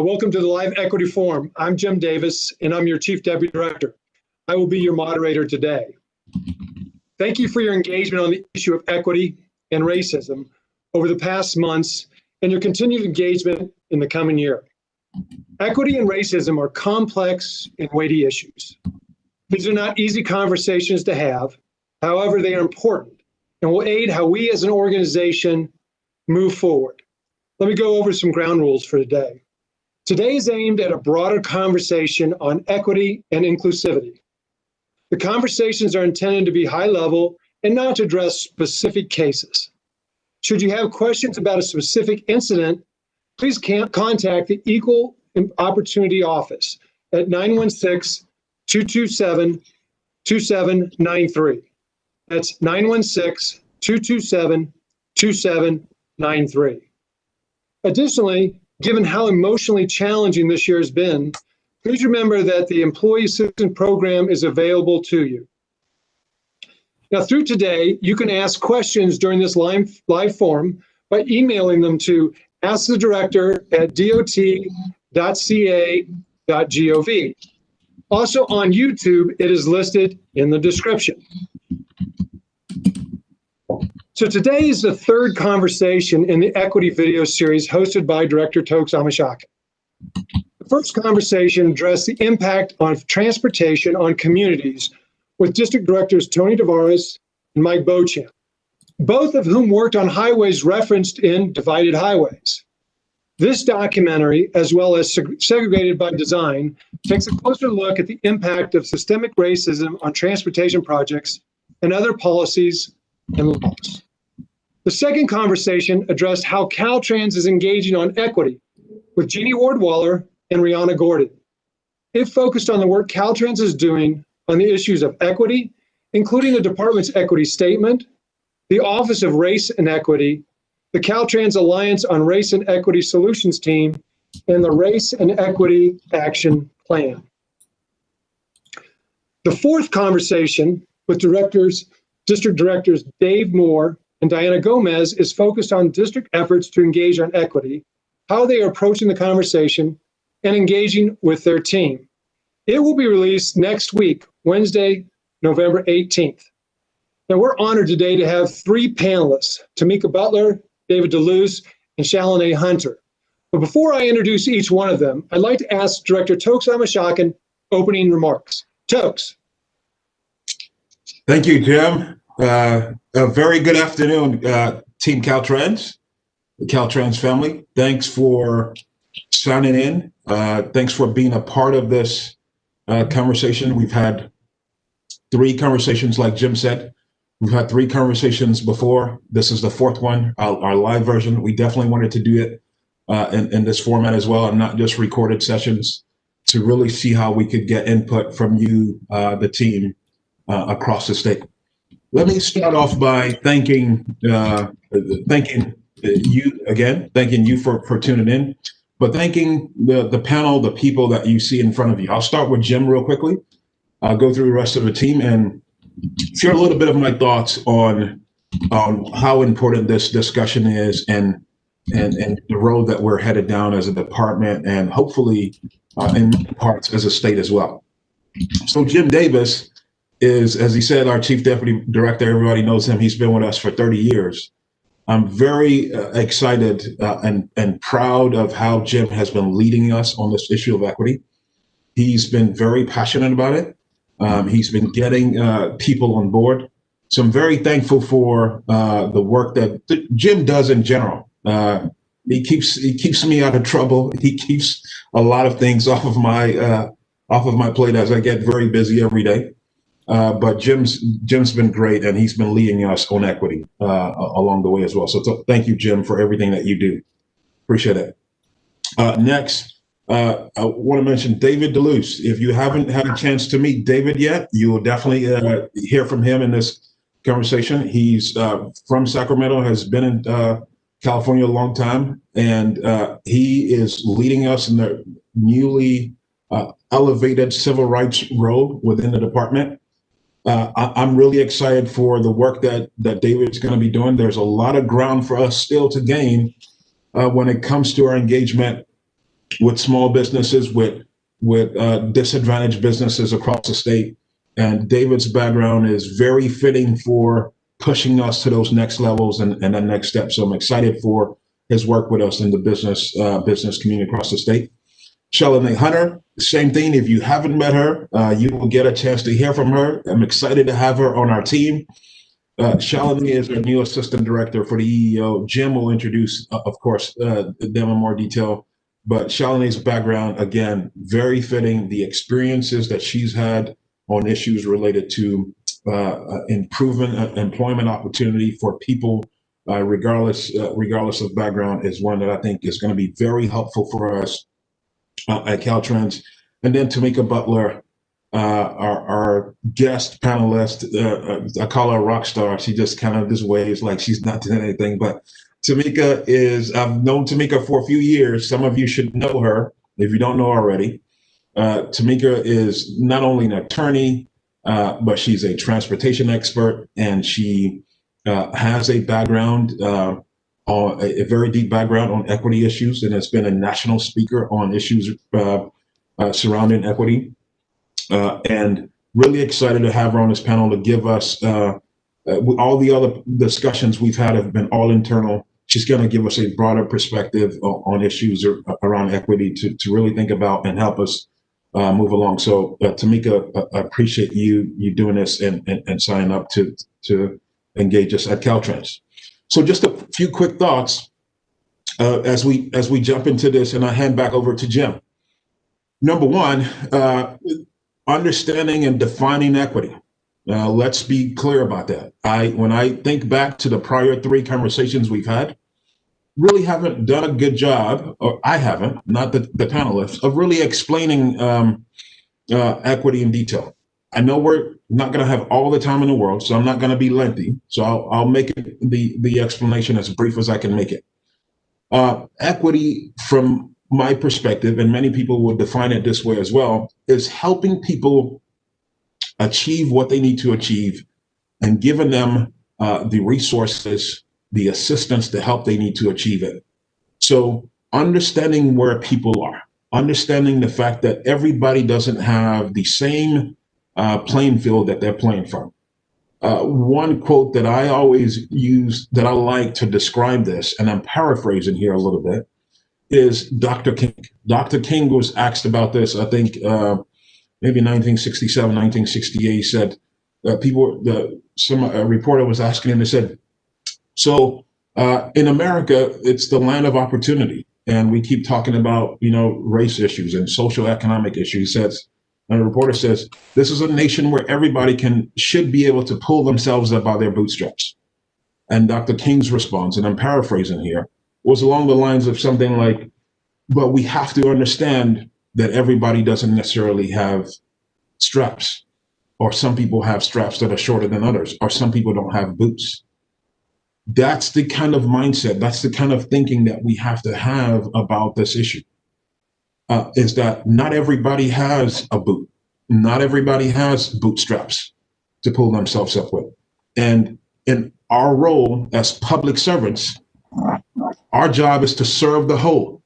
Welcome to the Live Equity Forum. I'm Jim Davis, and I'm your Chief Deputy Director. I will be your moderator today. Thank you for your engagement on the issue of equity and racism over the past months and your continued engagement in the coming year. Equity and racism are complex and weighty issues. These are not easy conversations to have. However, they are important and will aid how we as an organization move forward. Let me go over some ground rules for today. Today is aimed at a broader conversation on equity and inclusivity. The conversations are intended to be high level and not to address specific cases. Should you have questions about a specific incident, please contact the Equal Opportunity Office at 916-227-2793. That's 916-227-2793. Additionally, given how emotionally challenging this year has been, please remember that the Employee Assistance Program is available to you. Now, through today, you can ask questions during this live forum by emailing them to askthedirector@dot.ca.gov. Also on YouTube, it is listed in the description. So today is the third conversation in the equity video series hosted by Director Tokes Omishakin. The first conversation addressed the impact on transportation on communities with District Directors Tony Tavares and Mike Beauchamp, both of whom worked on highways referenced in Divided Highways. This documentary, as well as Segregated by Design, takes a closer look at the impact of systemic racism on transportation projects and other policies and laws. The second conversation addressed how Caltrans is engaging on equity with Jeannie Ward-Waller and Rihanna Gordon. It focused on the work Caltrans is doing on the issues of equity, including the department's equity statement, the Office of Race and Equity, the Caltrans Alliance on Race and Equity Solutions team, and the Race and Equity Action Plan. The fourth conversation with District Directors Dave Moore and Diana Gomez is focused on district efforts to engage on equity, how they are approaching the conversation, and engaging with their team. It will be released next week, Wednesday, November 18th. Now, we're honored today to have three panelists, Tamika Butler, David DeLuce, and Shalon A. Hunter. But before I introduce each one of them, I'd like to ask Director Tokes Omishakin opening remarks. Tokes. Thank you, Jim. A very good afternoon, Team Caltrans, the Caltrans family. Thanks for signing in. Thanks for being a part of this conversation. We've had three conversations, like Jim said. We've had three conversations before. This is the fourth one, our live version. We definitely wanted to do it in this format as well, and not just recorded sessions, to really see how we could get input from you, the team, across the state. Let me start off by thanking you again, thanking you for tuning in, but thanking the panel, the people that you see in front of you. I'll start with Jim real quickly. I'll go through the rest of the team and share a little bit of my thoughts on how important this discussion is and the road that we're headed down as a department, and hopefully in parts as a state as well. So Jim Davis is, as he said, our Chief Deputy Director. Everybody knows him. He's been with us for 30 years. I'm very excited and proud of how Jim has been leading us on this issue of equity. He's been very passionate about it. He's been getting people on board. So I'm very thankful for the work that Jim does in general. He keeps me out of trouble. He keeps a lot of things off of my plate as I get very busy every day. But Jim's been great, and he's been leading us on equity along the way as well. So thank you, Jim, for everything that you do. Appreciate it. Next, I want to mention David DeLuce. If you haven't had a chance to meet David yet, you will definitely hear from him in this conversation. He's from Sacramento, has been in California a long time, and he is leading us in the newly elevated civil rights role within the department. I'm really excited for the work that David's going to be doing. There's a lot of ground for us still to gain when it comes to our engagement with small businesses, with disadvantaged businesses across the state. And David's background is very fitting for pushing us to those next levels and that next step. So I'm excited for his work with us in the business community across the state. Shalane Hunter, same thing. If you haven't met her, you will get a chance to hear from her. I'm excited to have her on our team. Shalane is our new assistant director for the EEO. Jim will introduce, of course, them in more detail. But Shalane's background, again, very fitting. The experiences that she's had on issues related to improving employment opportunity for people, regardless of background, is one that I think is going to be very helpful for us at Caltrans. And then Tamika Butler, our guest panelist, I call her a rock star. She just kind of just waves like she's not doing anything. But Tamika I've known Tamika for a few years. Some of you should know her if you don't know already. Tamika is not only an attorney, but she's a transportation expert, and she has a background, a very deep background on equity issues, and has been a national speaker on issues surrounding equity. And really excited to have her on this panel to give us all the other discussions we've had have been all internal. She's going to give us a broader perspective on issues around equity to really think about and help us move along. So Tamika, I appreciate you doing this and signing up to engage us at Caltrans. So just a few quick thoughts as we jump into this, and I hand back over to Jim. Number one, understanding and defining equity. Let's be clear about that. When I think back to the prior 3 conversations we've had, really haven't done a good job, or I haven't, not the panelists, of really explaining equity in detail. I know we're not going to have all the time in the world, so I'm not going to be lengthy. So I'll make it the explanation as brief as I can make it. Equity, from my perspective, and many people will define it this way as well, is helping people achieve what they need to achieve and giving them the resources, the assistance, the help they need to achieve it. So understanding where people are, understanding the fact that everybody doesn't have the same playing field that they're playing from. One quote that I always use that I like to describe this, and I'm paraphrasing here a little bit, is Dr. King. Dr. King was asked about this, I think, maybe 1967, 1968. He said, a reporter was asking him, they said, so in America, it's the land of opportunity. And we keep talking about, race issues and social economic issues. And the reporter says, this is a nation where everybody should be able to pull themselves up by their bootstraps. And Dr. King's response, and I'm paraphrasing here, was along the lines of something like, but we have to understand that everybody doesn't necessarily have straps, or some people have straps that are shorter than others, or some people don't have boots. That's the kind of mindset, that's the kind of thinking that we have to have about this issue, is that not everybody has a boot. Not everybody has bootstraps to pull themselves up with. And in our role as public servants, our job is to serve the whole.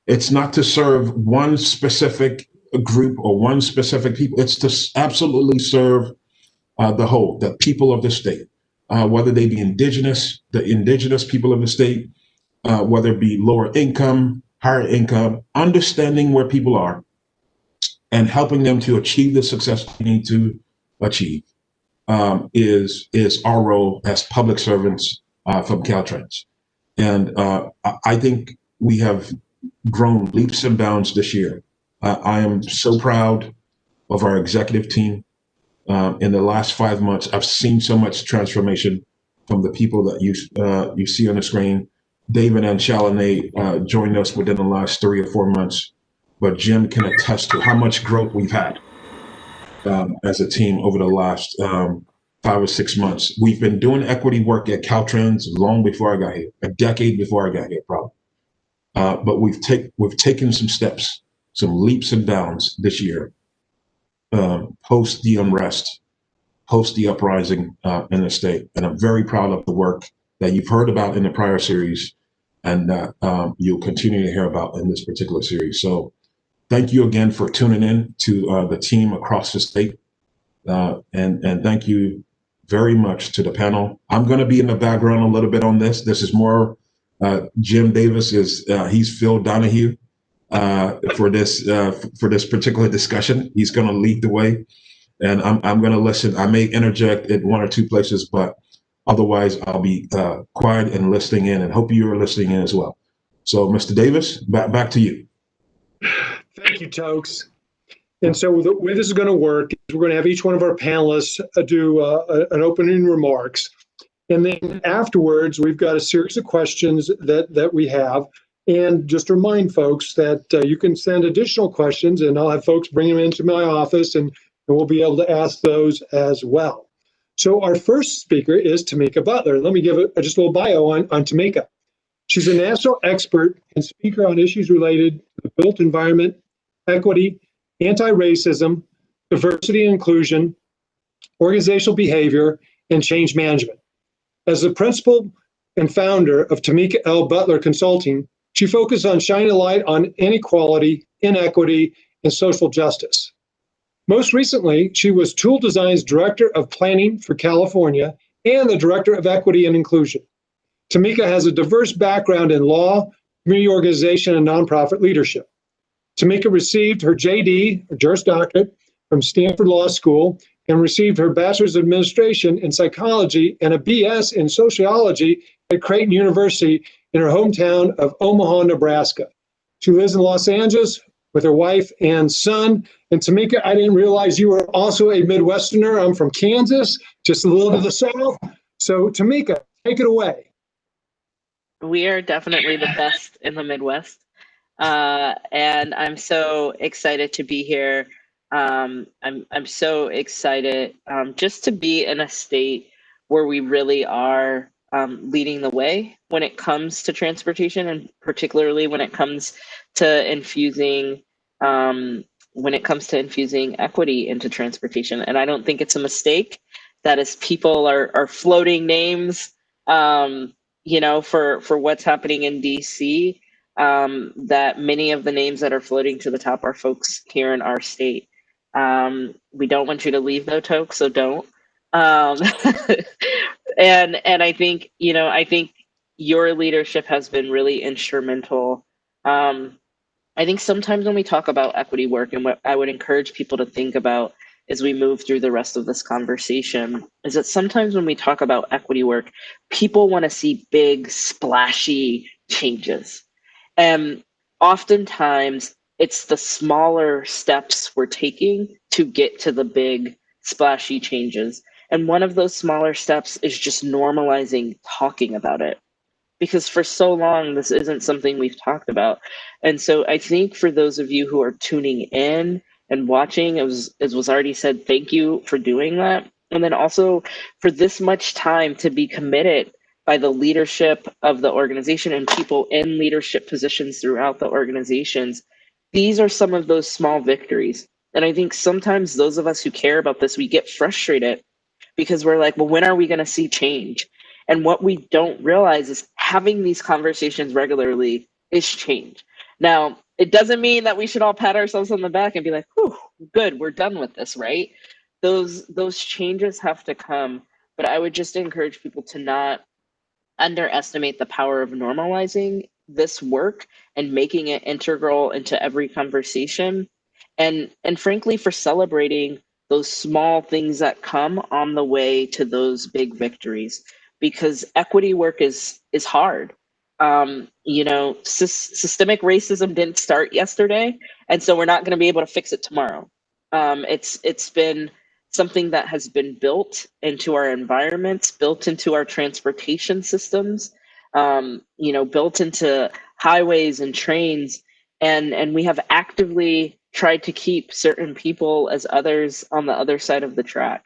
It's not to serve one specific group or one specific people. It's to absolutely serve the whole, the people of the state, whether they be the indigenous people of the state, whether it be lower income, higher income, understanding where people are and helping them to achieve the success they need to achieve is our role as public servants from Caltrans. And I think we have grown leaps and bounds this year. I am so proud of our executive team. In the last 5 months, I've seen so much transformation from the people that you see on the screen. David and Shalane joined us within the last 3 or 4 months, but Jim can attest to how much growth we've had as a team over the last 5 or 6 months. We've been doing equity work at Caltrans long before I got here, a decade before I got here, probably. But we've taken some steps, some leaps and bounds this year, post the unrest, post the uprising in the state. And I'm very proud of the work that you've heard about in the prior series, and that you'll continue to hear about in this particular series. So thank you again for tuning in to the team across the state. And thank you very much to the panel. I'm going to be in the background a little bit on this. This is more Jim Davis he's Phil Donahue for this particular discussion. He's going to lead the way, and I'm going to listen. I may interject at one or two places, but otherwise I'll be quiet and listening in, and hope you are listening in as well. So, Mr. Davis, back to you. Thank you, Tokes. And so the way this is going to work is we're going to have each one of our panelists do an opening remarks. And then afterwards, we've got a series of questions that we have. And just to remind folks that you can send additional questions, and I'll have folks bring them into my office, and we'll be able to ask those as well. So our first speaker is Tamika Butler. Let me give just a little bio on Tamika. She's a national expert and speaker on issues related to the built environment, equity, anti-racism, diversity and inclusion, organizational behavior, and change management. As the principal and founder of Tamika L. Butler Consulting, she focused on shining a light on inequality, inequity, and social justice. Most recently, she was Tool Design's Director of Planning for California and the Director of Equity and Inclusion. Tamika has a diverse background in law, community organization, and nonprofit leadership. Tamika received her JD, or Juris Doctorate, from Stanford Law School and received her Bachelor's of Administration in Psychology and a BS in Sociology at Creighton University in her hometown of Omaha, Nebraska. She lives in Los Angeles with her wife and son. And Tamika, I didn't realize you were also a Midwesterner. I'm from Kansas, just a little to the south. So Tamika, take it away. We are definitely the best in the Midwest. And I'm so excited to be here. I'm so excited just to be in a state where we really are leading the way when it comes to transportation, and particularly when it comes to infusing equity into transportation. And I don't think it's a mistake that as people are floating names, for what's happening in DC. That many of the names that are floating to the top are folks here in our state. We don't want you to leave though, Toke, so don't. And I think, I think your leadership has been really instrumental. I think sometimes when we talk about equity work, and what I would encourage people to think about as we move through the rest of this conversation, is that sometimes when we talk about equity work, people want to see big, splashy changes. And oftentimes it's the smaller steps we're taking to get to the big, splashy changes. And one of those smaller steps is just normalizing talking about it. Because for so long, this isn't something we've talked about. And so I think for those of you who are tuning in and watching, as was already said, thank you for doing that. And then also for this much time to be committed by the leadership of the organization and people in leadership positions throughout the organizations. These are some of those small victories. And I think sometimes those of us who care about this, we get frustrated because we're like, well, when are we going to see change? And what we don't realize is having these conversations regularly is change. Now, it doesn't mean that we should all pat ourselves on the back and be like, whew, good, we're done with this, right? Those changes have to come. But I would just encourage people to not underestimate the power of normalizing this work and making it integral into every conversation. And frankly, for celebrating those small things that come on the way to those big victories. Because equity work is hard. Systemic racism didn't start yesterday, and so we're not going to be able to fix it tomorrow. It's been something that has been built into our environments, built into our transportation systems, built into highways and trains, and we have actively tried to keep certain people as others on the other side of the track.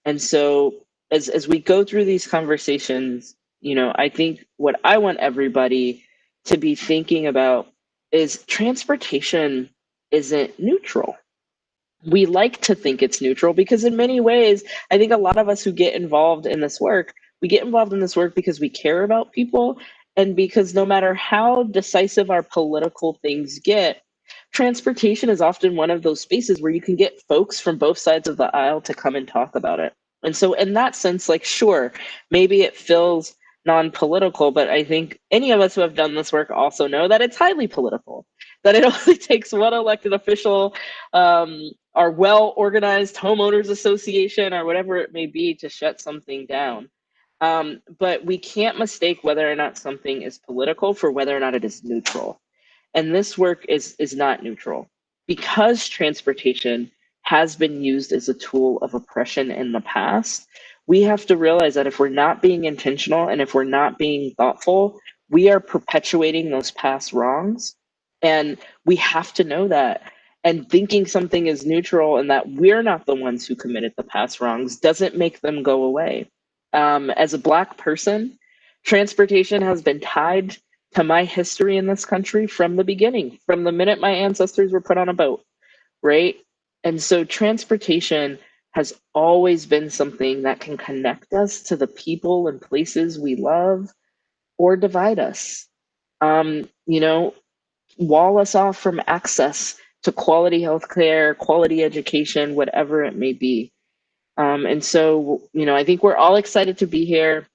And so as we go through these conversations, I think what I want everybody to be thinking about is transportation isn't neutral. We like to think it's neutral because in many ways, I think a lot of us who get involved in this work, we get involved in this work because we care about people And because no matter how decisive our political things get, transportation is often one of those spaces where you can get folks from both sides of the aisle to come and talk about it. And so, in that sense, like, sure, maybe it feels non-political, but I think any of us who have done this work also know that it's highly political, that it only takes one elected official, our well-organized homeowners association, or whatever it may be, to shut something down. But we can't mistake whether or not something is political for whether or not it is neutral. And this work is not neutral, because transportation has been used as a tool of oppression in the past. We have to realize that if we're not being intentional and if we're not being thoughtful, we are perpetuating those past wrongs. And we have to know that. And thinking something is neutral and that we're not the ones who committed the past wrongs doesn't make them go away. As a Black person, transportation has been tied to my history in this country from the beginning, from the minute my ancestors were put on a boat, right? And so transportation has always been something that can connect us to the people and places we love, or divide us. You know, wall us off from access to quality healthcare, quality education, whatever it may be. And so, I think we're all excited to be here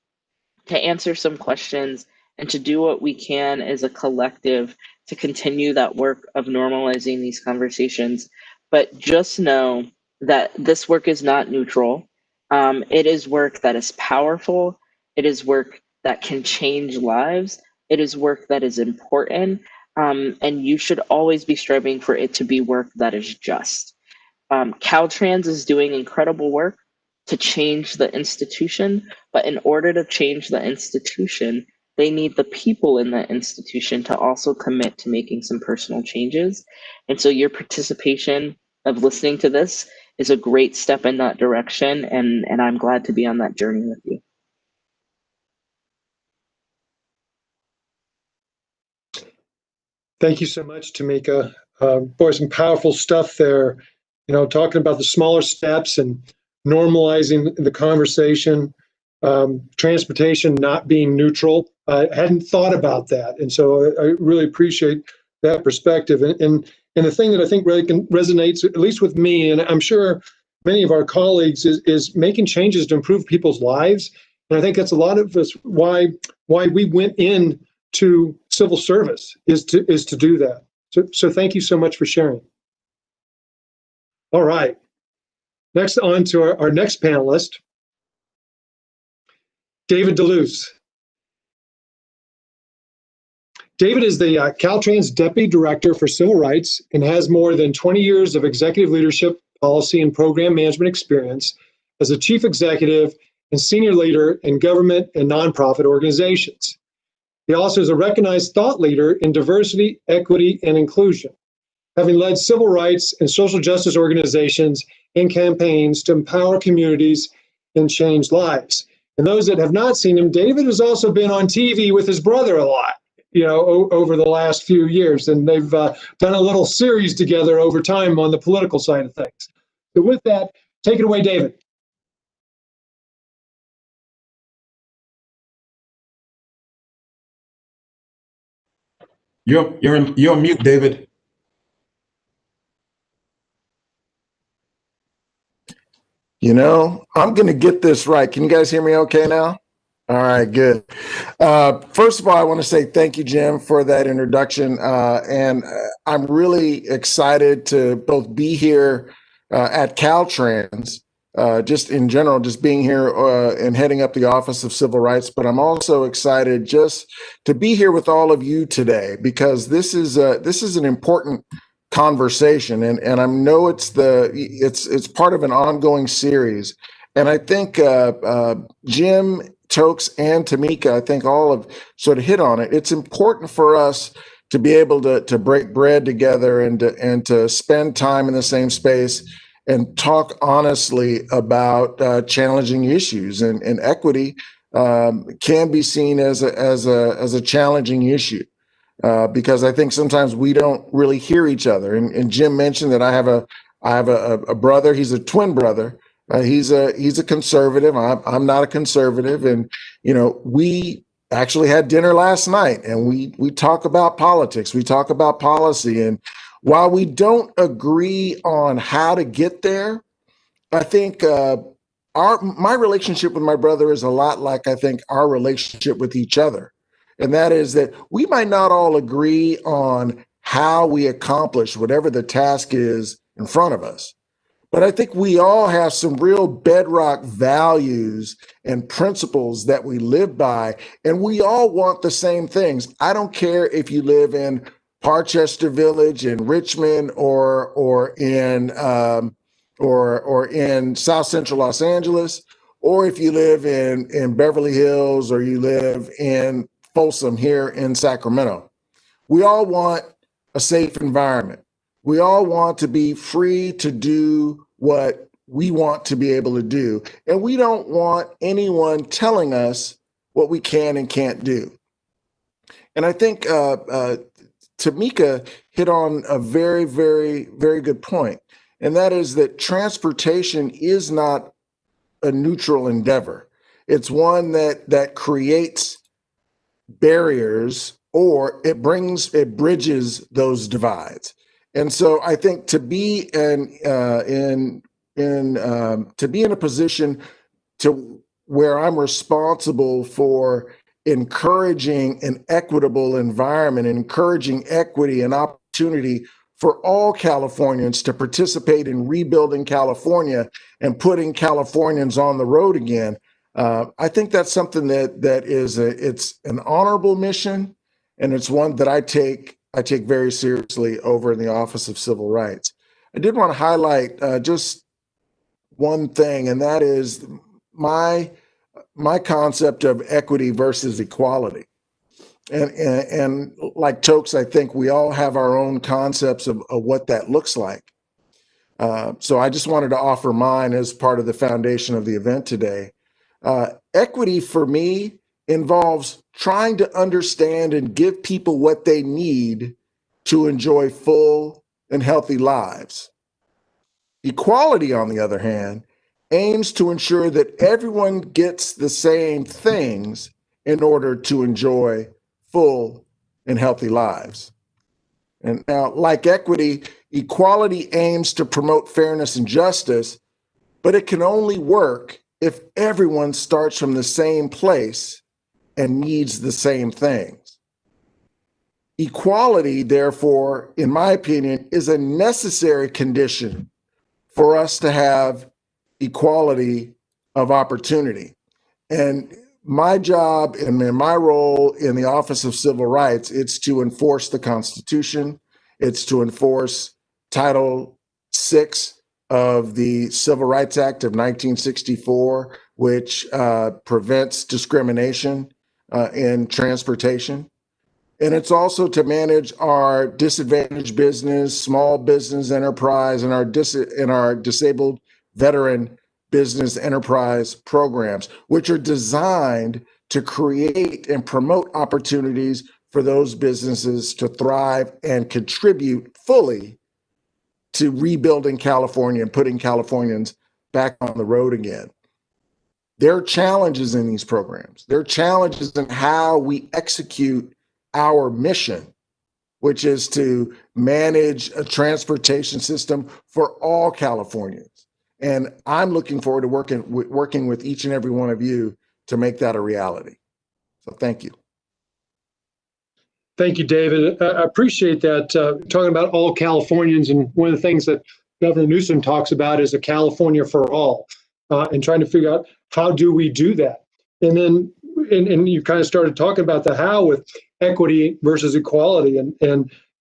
to answer some questions and to do what we can as a collective to continue that work of normalizing these conversations. But just know that this work is not neutral. It is work that is powerful. It is work that can change lives. It is work that is important. And you should always be striving for it to be work that is just. Caltrans is doing incredible work to change the institution, but in order to change the institution, they need the people in the institution to also commit to making some personal changes. And so your participation of listening to this is a great step in that direction, and I'm glad to be on that journey with you. Thank you so much, Tamika. Boy, some powerful stuff there. Talking about the smaller steps and normalizing the conversation, transportation not being neutral. I hadn't thought about that, and so I really appreciate that perspective. And the thing that I think really resonates, at least with me, and I'm sure many of our colleagues, is making changes to improve people's lives. And I think that's a lot of us why we went in to civil service is to do that. So thank you so much for sharing. All right. Next on to our next panelist, David Deleuze. David is the Caltrans Deputy Director for Civil Rights and has more than 20 years of executive leadership, policy, and program management experience as a chief executive and senior leader in government and nonprofit organizations. He also is a recognized thought leader in diversity, equity, and inclusion, having led civil rights and social justice organizations and campaigns to empower communities and change lives. And those that have not seen him, David has also been on TV with his brother a lot, over the last few years. And they've done a little series together over time on the political side of things. So with that, take it away, David. You're on mute, David. I'm going to get this right. Can you guys hear me okay now? All right, good. First of all, I want to say thank you, Jim, for that introduction. And I'm really excited to both be here at Caltrans, just in general, just being here and heading up the Office of Civil Rights. But I'm also excited just to be here with all of you today, because this is an important conversation, and I know it's part of an ongoing series. And I think Jim, Tokes, and Tamika, I think all have sort of hit on it. It's important for us to be able to break bread together and to spend time in the same space and talk honestly about challenging issues. And equity can be seen as a challenging issue. Because I think sometimes we don't really hear each other. And Jim mentioned that I have a brother. He's a twin brother. He's a conservative. I'm not a conservative, and we actually had dinner last night, and we talk about politics, we talk about policy, and while we don't agree on how to get there, I think my relationship with my brother is a lot like I think our relationship with each other, and that is that we might not all agree on how we accomplish whatever the task is in front of us. But I think we all have some real bedrock values and principles that we live by, and we all want the same things. I don't care if you live in Parchester Village, in Richmond, or in South Central Los Angeles, or if you live in Beverly Hills, or you live in Folsom here in Sacramento. We all want a safe environment. We all want to be free to do what we want to be able to do. And we don't want anyone telling us what we can and can't do. And I think Tamika hit on a very, very, very good point. And that is that transportation is not a neutral endeavor. It's one that creates barriers, or it bridges those divides. And so I think to be to be in a position to where I'm responsible for encouraging an equitable environment, encouraging equity and opportunity for all Californians to participate in rebuilding California and putting Californians on the road again. I think that's something that is it's an honorable mission, and it's one that I take very seriously over in the Office of Civil Rights. I did want to highlight just one thing, and that is my concept of equity versus equality. And like Tokes, I think we all have our own concepts of what that looks like. So I just wanted to offer mine as part of the foundation of the event today. Equity for me involves trying to understand and give people what they need to enjoy full and healthy lives. Equality, on the other hand, aims to ensure that everyone gets the same things in order to enjoy full and healthy lives. And now, like equity, equality aims to promote fairness and justice, but it can only work if everyone starts from the same place and needs the same things. Equality, therefore, in my opinion, is a necessary condition for us to have equality of opportunity. And my job and my role in the Office of Civil Rights, it's to enforce the Constitution. It's to enforce Title VI of the Civil Rights Act of 1964, which prevents discrimination in transportation. And it's also to manage our disadvantaged business, small business enterprise, and our disabled veteran business enterprise programs, which are designed to create and promote opportunities for those businesses to thrive and contribute fully to rebuilding California and putting Californians back on the road again. There are challenges in these programs. There are challenges in how we execute our mission, which is to manage a transportation system for all Californians. And I'm looking forward to working with each and every one of you to make that a reality. So thank you. Thank you, David. I appreciate that. Talking about all Californians, and one of the things that Governor Newsom talks about is a California for all, and trying to figure out how do we do that. And then, and you kind of started talking about the how with equity versus equality, and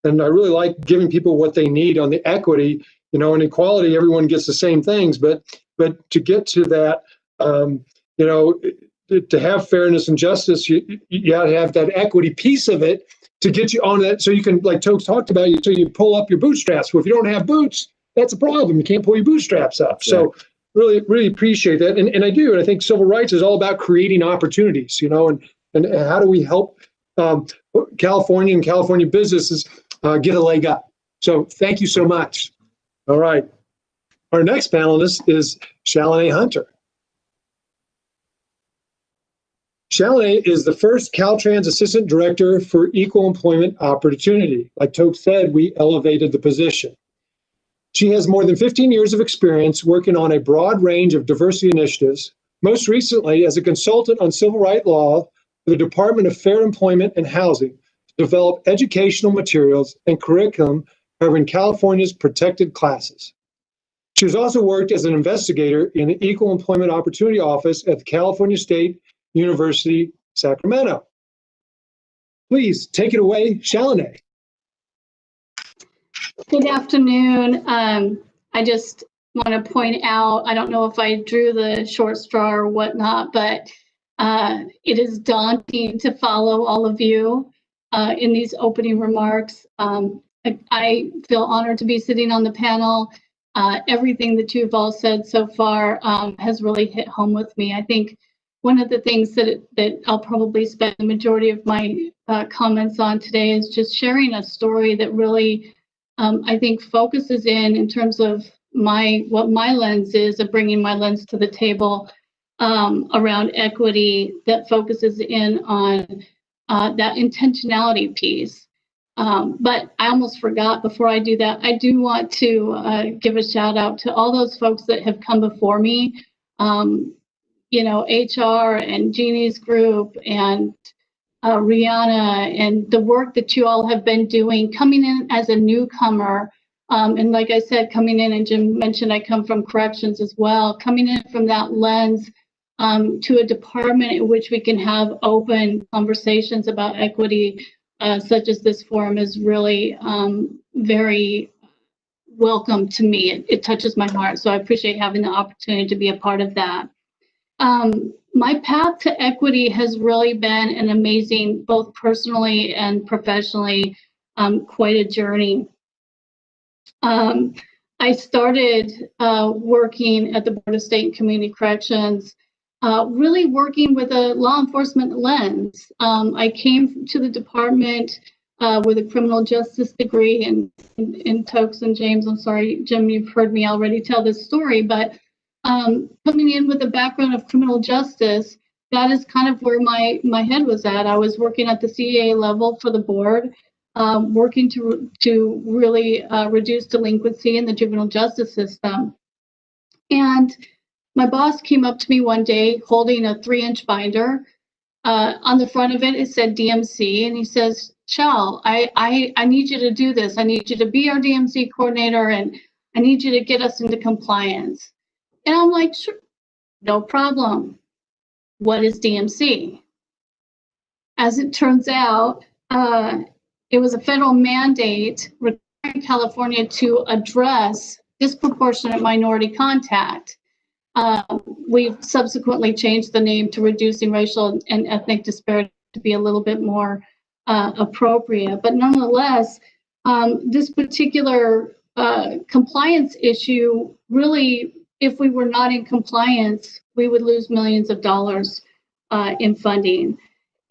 I really like giving people what they need on the equity. You know, in equality, everyone gets the same things, but to get to that, you know, to have fairness and justice, you got to have that equity piece of it to get you on that, so you can, like Tokes talked about, so you pull up your bootstraps. Well, if you don't have boots, that's a problem. You can't pull your bootstraps up. Yeah. So really appreciate that, and I do, and I think civil rights is all about creating opportunities, you know, and how do we help California and California businesses get a leg up. So thank you so much. All right, our next panelist is Shalane Hunter. Chalene is the first Caltrans Assistant Director for Equal Employment Opportunity. Like Toke said, we elevated the position. She has more than 15 years of experience working on a broad range of diversity initiatives, most recently as a consultant on civil rights law for the Department of Fair Employment and Housing to develop educational materials and curriculum covering California's protected classes. She has also worked as an investigator in the Equal Employment Opportunity Office at the California State University, Sacramento. Please take it away, Chalene. Good afternoon. I just want to point out, I don't know if I drew the short straw or whatnot, but it is daunting to follow all of you in these opening remarks. I feel honored to be sitting on the panel. Everything that you've all said so far has really hit home with me. I think one of the things that I'll probably spend the majority of my comments on today is just sharing a story that really, I think, focuses in terms of what my lens is of bringing my lens to the table around equity that focuses in on that intentionality piece. But I almost forgot, before I do that, I do want to give a shout out to all those folks that have come before me. HR and Jeannie's group and Rihanna, and the work that you all have been doing, coming in as a newcomer. And like I said, coming in, and Jim mentioned I come from corrections as well, coming in from that lens to a department in which we can have open conversations about equity, such as this forum, is really very welcome to me. It touches my heart. So I appreciate having the opportunity to be a part of that. My path to equity has really been an amazing, both personally and professionally, quite a journey. I started working at the Board of State and Community Corrections, really working with a law enforcement lens. I came to the department with a criminal justice degree, and in Tokes and James, I'm sorry, Jim, you've heard me already tell this story, but coming in with a background of criminal justice, that is kind of where my head was at. I was working at the CAA level for the board, working to really reduce delinquency in the juvenile justice system. And my boss came up to me one day holding a 3-inch binder. On the front of it, it said DMC, and he says, "Chal, I need you to do this. I need you to be our DMC coordinator, and I need you to get us into compliance." And I'm like, "Sure, no problem. What is DMC?" As it turns out, it was a federal mandate requiring California to address disproportionate minority contact. We've subsequently changed the name to Reducing Racial and Ethnic Disparity to be a little bit more appropriate. But nonetheless, this particular compliance issue, really, if we were not in compliance, we would lose millions of dollars in funding.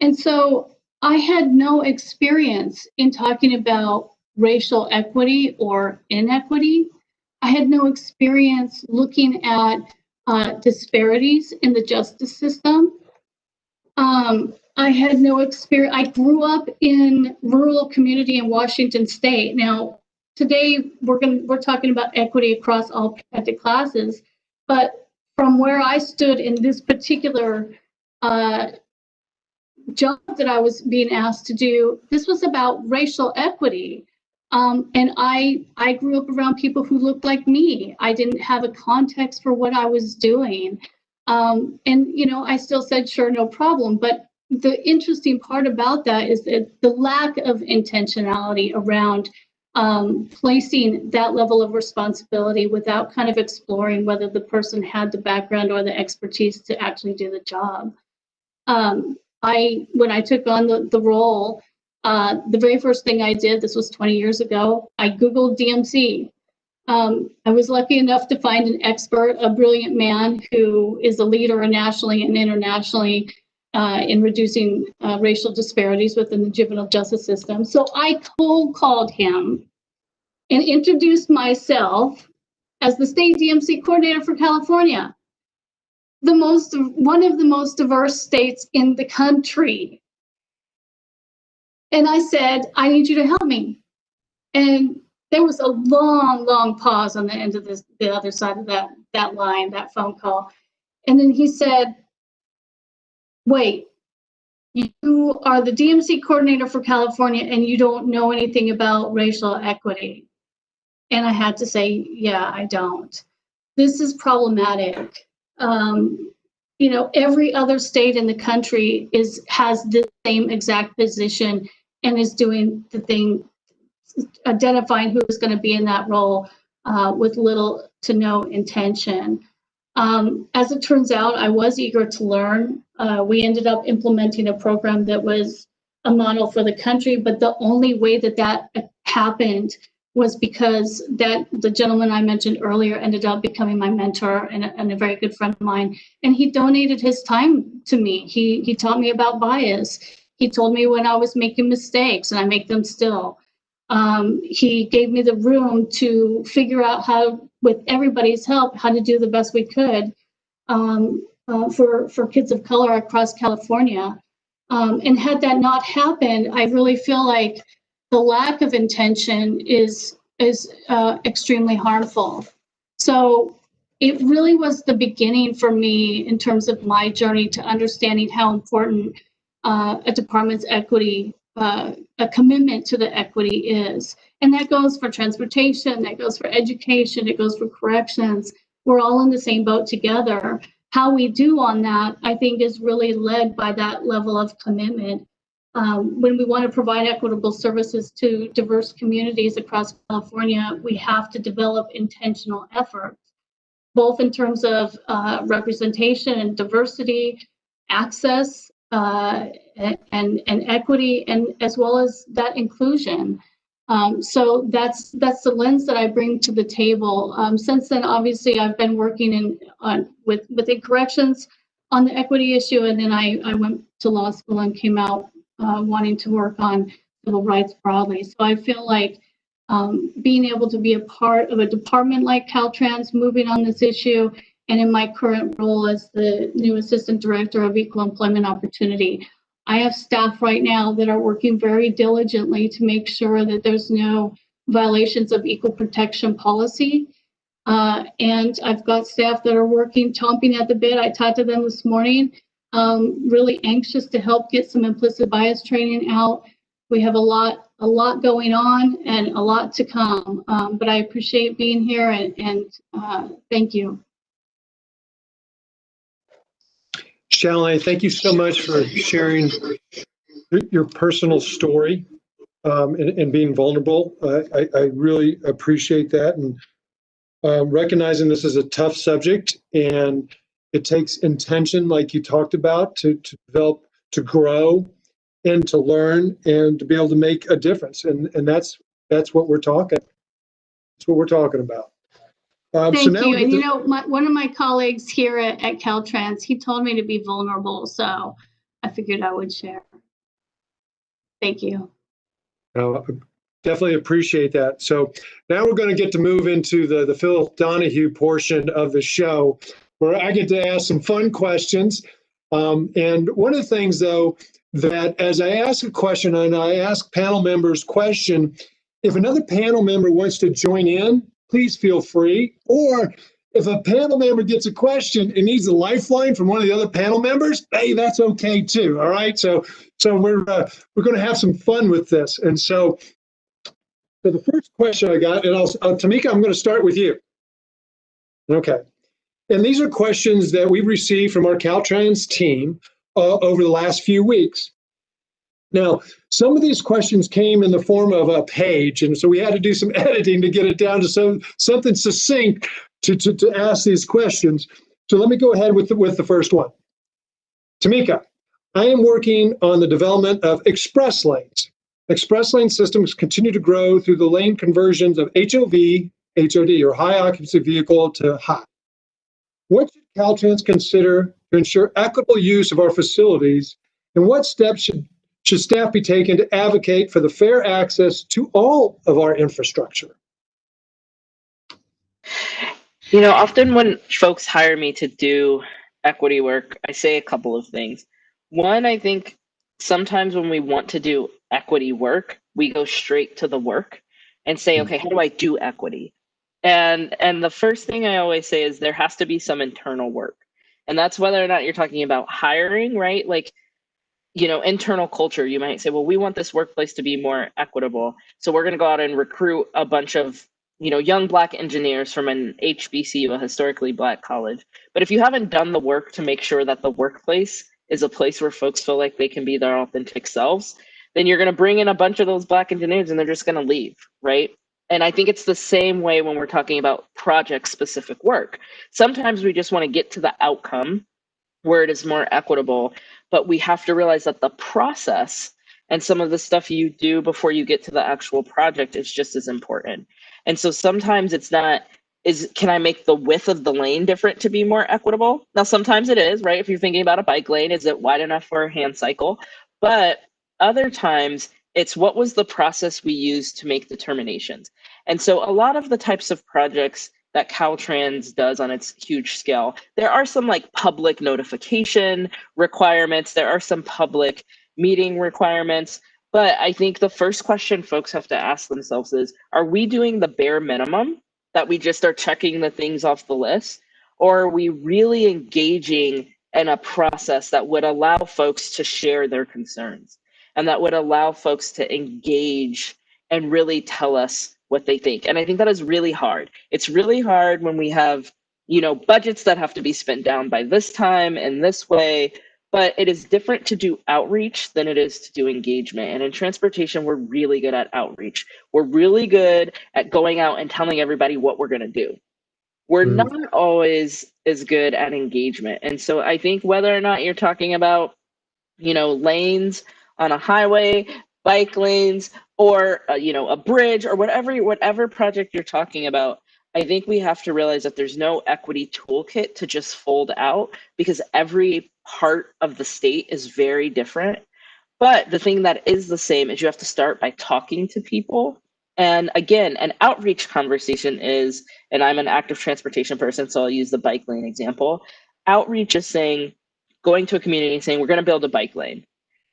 And so I had no experience in talking about racial equity or inequity. I had no experience looking at disparities in the justice system. I had no experience. I grew up in rural community in Washington State. Now, today we're talking about equity across all protected classes, but from where I stood in this particular job that I was being asked to do, this was about racial equity. And I grew up around people who looked like me. I didn't have a context for what I was doing. And, I still said, sure, no problem. But the interesting part about that is that the lack of intentionality around placing that level of responsibility without kind of exploring whether the person had the background or the expertise to actually do the job. When I took on the role, the very first thing I did, this was 20 years ago, I Googled DMC. I was lucky enough to find an expert, a brilliant man who is a leader nationally and internationally in reducing racial disparities within the juvenile justice system. So I cold called him and introduced myself as the state DMC coordinator for California. one of the most diverse states in the country. And I said, I need you to help me. And there was a long, long pause on the end of the other side of that line, that phone call. And then he said, wait, you are the DMC coordinator for California and you don't know anything about racial equity. And I had to say, yeah, I don't. This is problematic. Every other state in the country has the same exact position and is doing the thing, identifying who is going to be in that role with little to no intention. As it turns out, I was eager to learn. We ended up implementing a program that was a model for the country, but the only way that happened was because the gentleman I mentioned earlier ended up becoming my mentor and a very good friend of mine. And he donated his time to me. He taught me about bias. He told me when I was making mistakes, and I make them still. He gave me the room to figure out how, with everybody's help, how to do the best we could for kids of color across California. And had that not happened, I really feel like the lack of intention is extremely harmful. So it really was the beginning for me in terms of my journey to understanding how important a department's equity, a commitment to the equity is. And that goes for transportation, that goes for education, it goes for corrections. We're all in the same boat together. How we do on that, I think, is really led by that level of commitment. When we want to provide equitable services to diverse communities across California, we have to develop intentional efforts, both in terms of representation and diversity, access, and equity, and as well as that inclusion. So that's the lens that I bring to the table. Since then, obviously, I've been working within corrections on the equity issue, and then I went to law school and came out wanting to work on civil rights broadly. So I feel like being able to be a part of a department like Caltrans moving on this issue, and in my current role as the new Assistant Director of Equal Employment Opportunity, I have staff right now that are working very diligently to make sure that there's no violations of equal protection policy. And I've got staff that are working, chomping at the bit. I talked to them this morning, really anxious to help get some implicit bias training out. We have a lot going on and a lot to come, but I appreciate being here and thank you. Shalini, thank you so much for sharing your personal story and being vulnerable. I really appreciate that, and recognizing this is a tough subject and it takes intention, like you talked about, to develop, to grow, and to learn, and to be able to make a difference. And that's what we're talking. That's what we're talking about. Thank you. And one of my colleagues here at Caltrans, he told me to be vulnerable, so I figured I would share. Thank you. Definitely appreciate that. So now we're going to get to move into the Phil Donahue portion of the show, where I get to ask some fun questions. And one of the things, though, that as I ask a question and I ask panel members question, if another panel member wants to join in, please feel free. Or if a panel member gets a question and needs a lifeline from one of the other panel members, hey, that's okay too. All right. So we're going to have some fun with this. And so the first question I got, and Tamika, I'm going to start with you. Okay. And these are questions that we've received from our Caltrans team over the last few weeks. Now, some of these questions came in the form of a page, and so we had to do some editing to get it down to something succinct to ask these questions. So let me go ahead with the first one. Tamika, I am working on the development of express lanes. Express lane systems continue to grow through the lane conversions of HOD, or high occupancy vehicle, to high. What should Caltrans consider to ensure equitable use of our facilities, and what steps should staff be taken to advocate for the fair access to all of our infrastructure? Often when folks hire me to do equity work, I say a couple of things. One, I think sometimes when we want to do equity work, we go straight to the work and say, okay, how do I do equity? And the first thing I always say is there has to be some internal work. And that's whether or not you're talking about hiring, right? Like, internal culture, you might say, well, we want this workplace to be more equitable. So we're going to go out and recruit a bunch of, young Black engineers from an HBCU, a historically Black college. But if you haven't done the work to make sure that the workplace is a place where folks feel like they can be their authentic selves, then you're going to bring in a bunch of those Black engineers and they're just going to leave, right? And I think it's the same way when we're talking about project specific work. Sometimes we just want to get to the outcome where it is more equitable, but we have to realize that the process and some of the stuff you do before you get to the actual project is just as important. And so sometimes it's not, can I make the width of the lane different to be more equitable? Now, sometimes it is, right? If you're thinking about a bike lane, is it wide enough for a hand cycle? But other times it's what was the process we used to make determinations. And so a lot of the types of projects that Caltrans does on its huge scale, there are some like public notification requirements, there are some public meeting requirements, but I think the first question folks have to ask themselves is, are we doing the bare minimum that we just are checking the things off the list? Or are we really engaging in a process that would allow folks to share their concerns and that would allow folks to engage and really tell us what they think? And I think that is really hard. It's really hard when we have, budgets that have to be spent down by this time and this way, but it is different to do outreach than it is to do engagement. And in transportation, we're really good at outreach. We're really good at going out and telling everybody what we're going to do. We're not always as good at engagement. And so I think whether or not you're talking about, lanes on a highway, bike lanes, or a bridge, or whatever project you're talking about, I think we have to realize that there's no equity toolkit to just fold out, because every part of the state is very different. But the thing that is the same is you have to start by talking to people. And again, an outreach conversation is, and I'm an active transportation person, so I'll use the bike lane example. Outreach is saying, going to a community and saying, we're going to build a bike lane.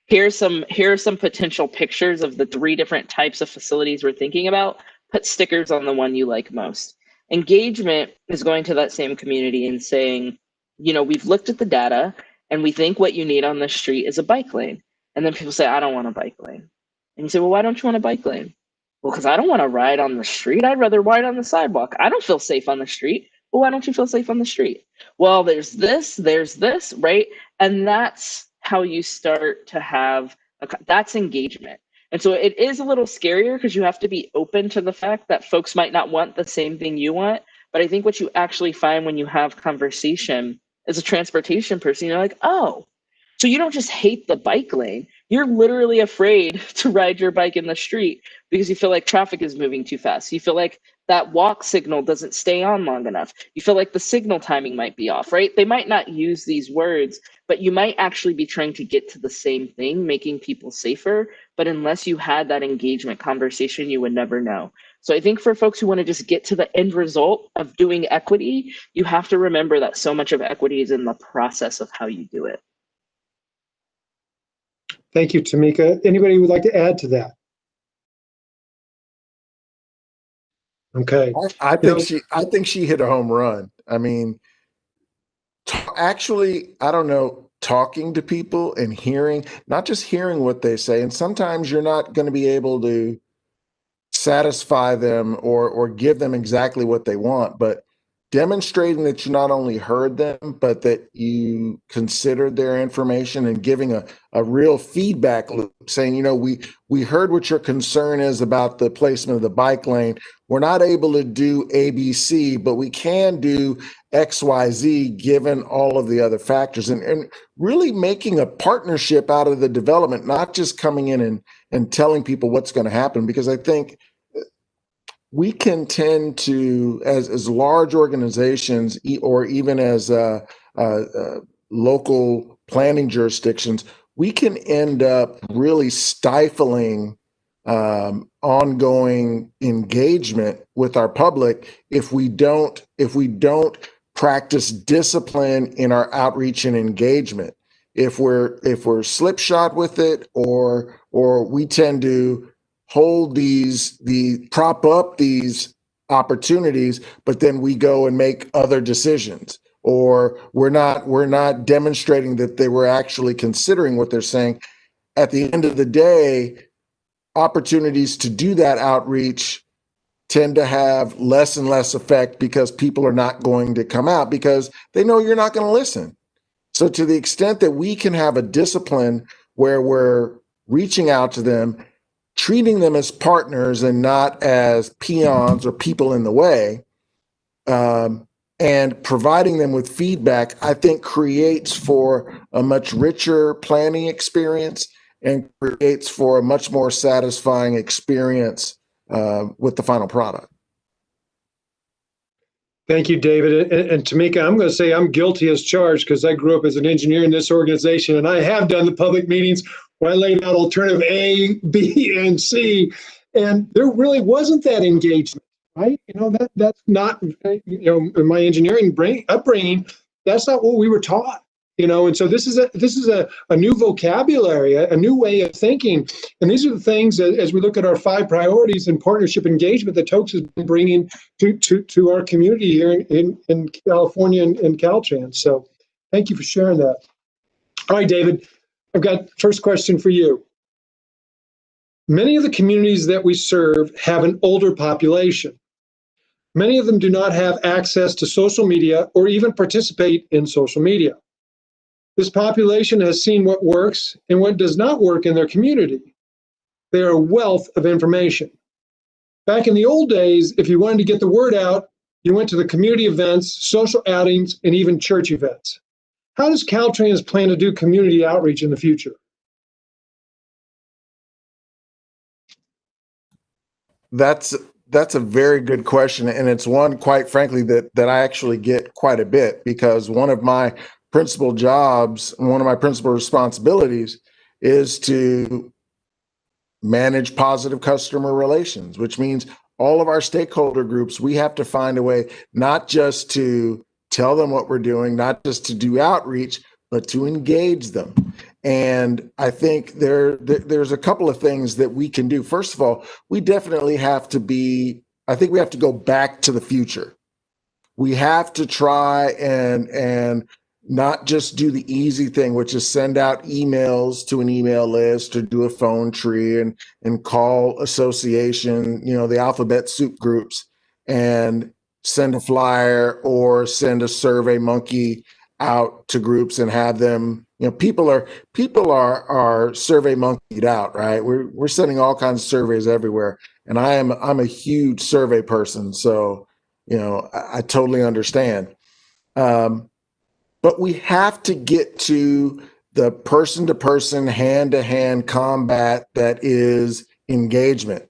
Here are some potential pictures of the 3 different types of facilities we're thinking about. Put stickers on the one you like most. Engagement is going to that same community and saying, we've looked at the data and we think what you need on the street is a bike lane. And then people say, I don't want a bike lane. And you say, well, why don't you want a bike lane? Well, because I don't want to ride on the street. I'd rather ride on the sidewalk. I don't feel safe on the street. Well, why don't you feel safe on the street? Well, there's this, right? And that's how you start to have, that's engagement. And so it is a little scarier because you have to be open to the fact that folks might not want the same thing you want. But I think what you actually find when you have conversation as a transportation person, you're like, oh, so you don't just hate the bike lane. You're literally afraid to ride your bike in the street because you feel like traffic is moving too fast. You feel like that walk signal doesn't stay on long enough. You feel like the signal timing might be off, right? They might not use these words, but you might actually be trying to get to the same thing, making people safer. But unless you had that engagement conversation, you would never know. So I think for folks who want to just get to the end result of doing equity, you have to remember that so much of equity is in the process of how you do it. Thank you, Tamika. Anybody would like to add to that? Okay. I think she hit a home run. I mean, actually, I don't know, talking to people and hearing, not just hearing what they say, and sometimes you're not going to be able to satisfy them or give them exactly what they want, but demonstrating that you not only heard them, but that you considered their information and giving a real feedback loop, saying, we heard what your concern is about the placement of the bike lane. We're not able to do ABC, but we can do XYZ given all of the other factors, and really making a partnership out of the development, not just coming in and telling people what's going to happen. Because I think we can tend to, as large organizations or even as local planning jurisdictions, we can end up really stifling ongoing engagement with our public if we don't practice discipline in our outreach and engagement. If we're slipshod with it, or we tend to hold prop up these opportunities, but then we go and make other decisions, or we're not demonstrating that they were actually considering what they're saying. At the end of the day, opportunities to do that outreach tend to have less and less effect because people are not going to come out because they know you're not going to listen. So to the extent that we can have a discipline where we're reaching out to them, treating them as partners and not as peons or people in the way, and providing them with feedback, I think creates for a much richer planning experience and creates for a much more satisfying experience with the final product. Thank you, David. And Tamika, I'm going to say I'm guilty as charged because I grew up as an engineer in this organization, and I have done the public meetings where I laid out alternative A, B, and C, and there really wasn't that engagement, right? That's not, in my engineering upbringing, that's not what we were taught. And so this is a new vocabulary, a new way of thinking. And these are the things that, as we look at our 5 priorities in partnership engagement that Tokes has been bringing to our community here in California and Caltrans. So thank you for sharing that. All right, David, I've got first question for you. Many of the communities that we serve have an older population. Many of them do not have access to social media or even participate in social media. This population has seen what works and what does not work in their community. They are a wealth of information. Back in the old days, if you wanted to get the word out, you went to the community events, social outings, and even church events. How does Caltrans plan to do community outreach in the future? That's a very good question, and it's one, quite frankly, that I actually get quite a bit, because one of my principal jobs and one of my principal responsibilities is to manage positive customer relations, which means all of our stakeholder groups, we have to find a way not just to tell them what we're doing, not just to do outreach, but to engage them. And I think there's a couple of things that we can do. First of all, we definitely have to we have to go back to the future. We have to try and not just do the easy thing, which is send out emails to an email list or do a phone tree and call association, the alphabet soup groups, and send a flyer or send a survey monkey out to groups and have them, people are survey monkeyed out, right? We're sending all kinds of surveys everywhere. And I'm a huge survey person. So, I totally understand. But we have to get to the person-to-person, hand-to-hand combat that is engagement.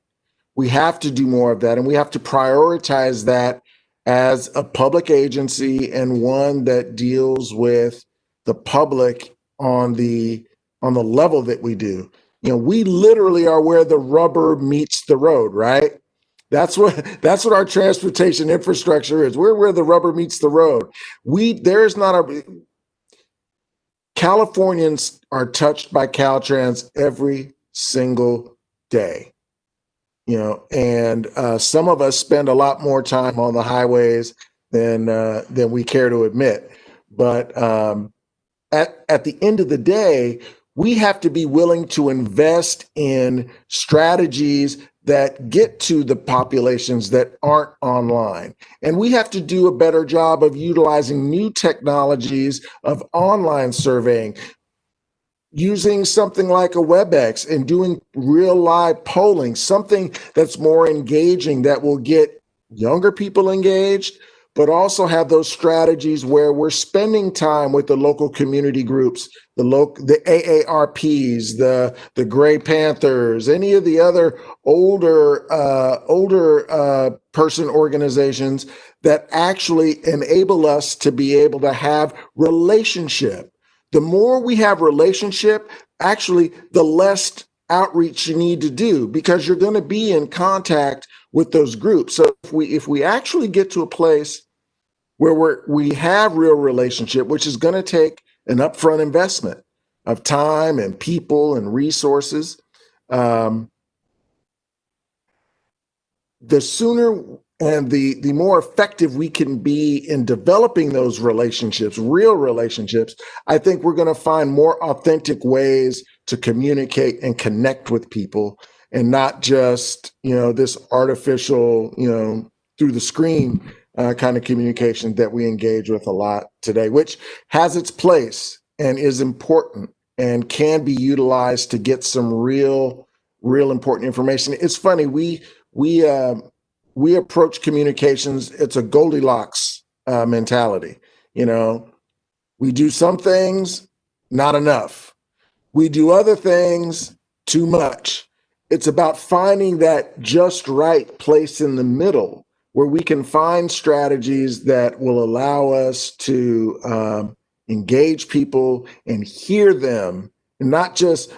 We have to do more of that, and we have to prioritize that as a public agency and one that deals with the public on the level that we do. We literally are where the rubber meets the road, right? That's what our transportation infrastructure is. We're where the rubber meets the road. Californians are touched by Caltrans every single day, and some of us spend a lot more time on the highways than we care to admit. But at the end of the day, we have to be willing to invest in strategies that get to the populations that aren't online. And we have to do a better job of utilizing new technologies of online surveying, using something like a WebEx and doing real live polling, something that's more engaging, that will get younger people engaged, but also have those strategies where we're spending time with the local community groups, the AARPs, the Gray Panthers, any of the other older person organizations that actually enable us to be able to have relationship. The more we have relationship, actually, the less outreach you need to do, because you're going to be in contact with those groups. So if we actually get to a place where we have real relationship, which is going to take an upfront investment of time and people and resources. The sooner and the more effective we can be in developing those relationships, real relationships, I think we're going to find more authentic ways to communicate and connect with people, and not just, this artificial, through the screen kind of communication that we engage with a lot today, which has its place and is important and can be utilized to get some real important information. It's funny, we approach communications. It's a Goldilocks mentality. We do some things, not enough. We do other things, too much. It's about finding that just right place in the middle where we can find strategies that will allow us to engage people and hear them, and not just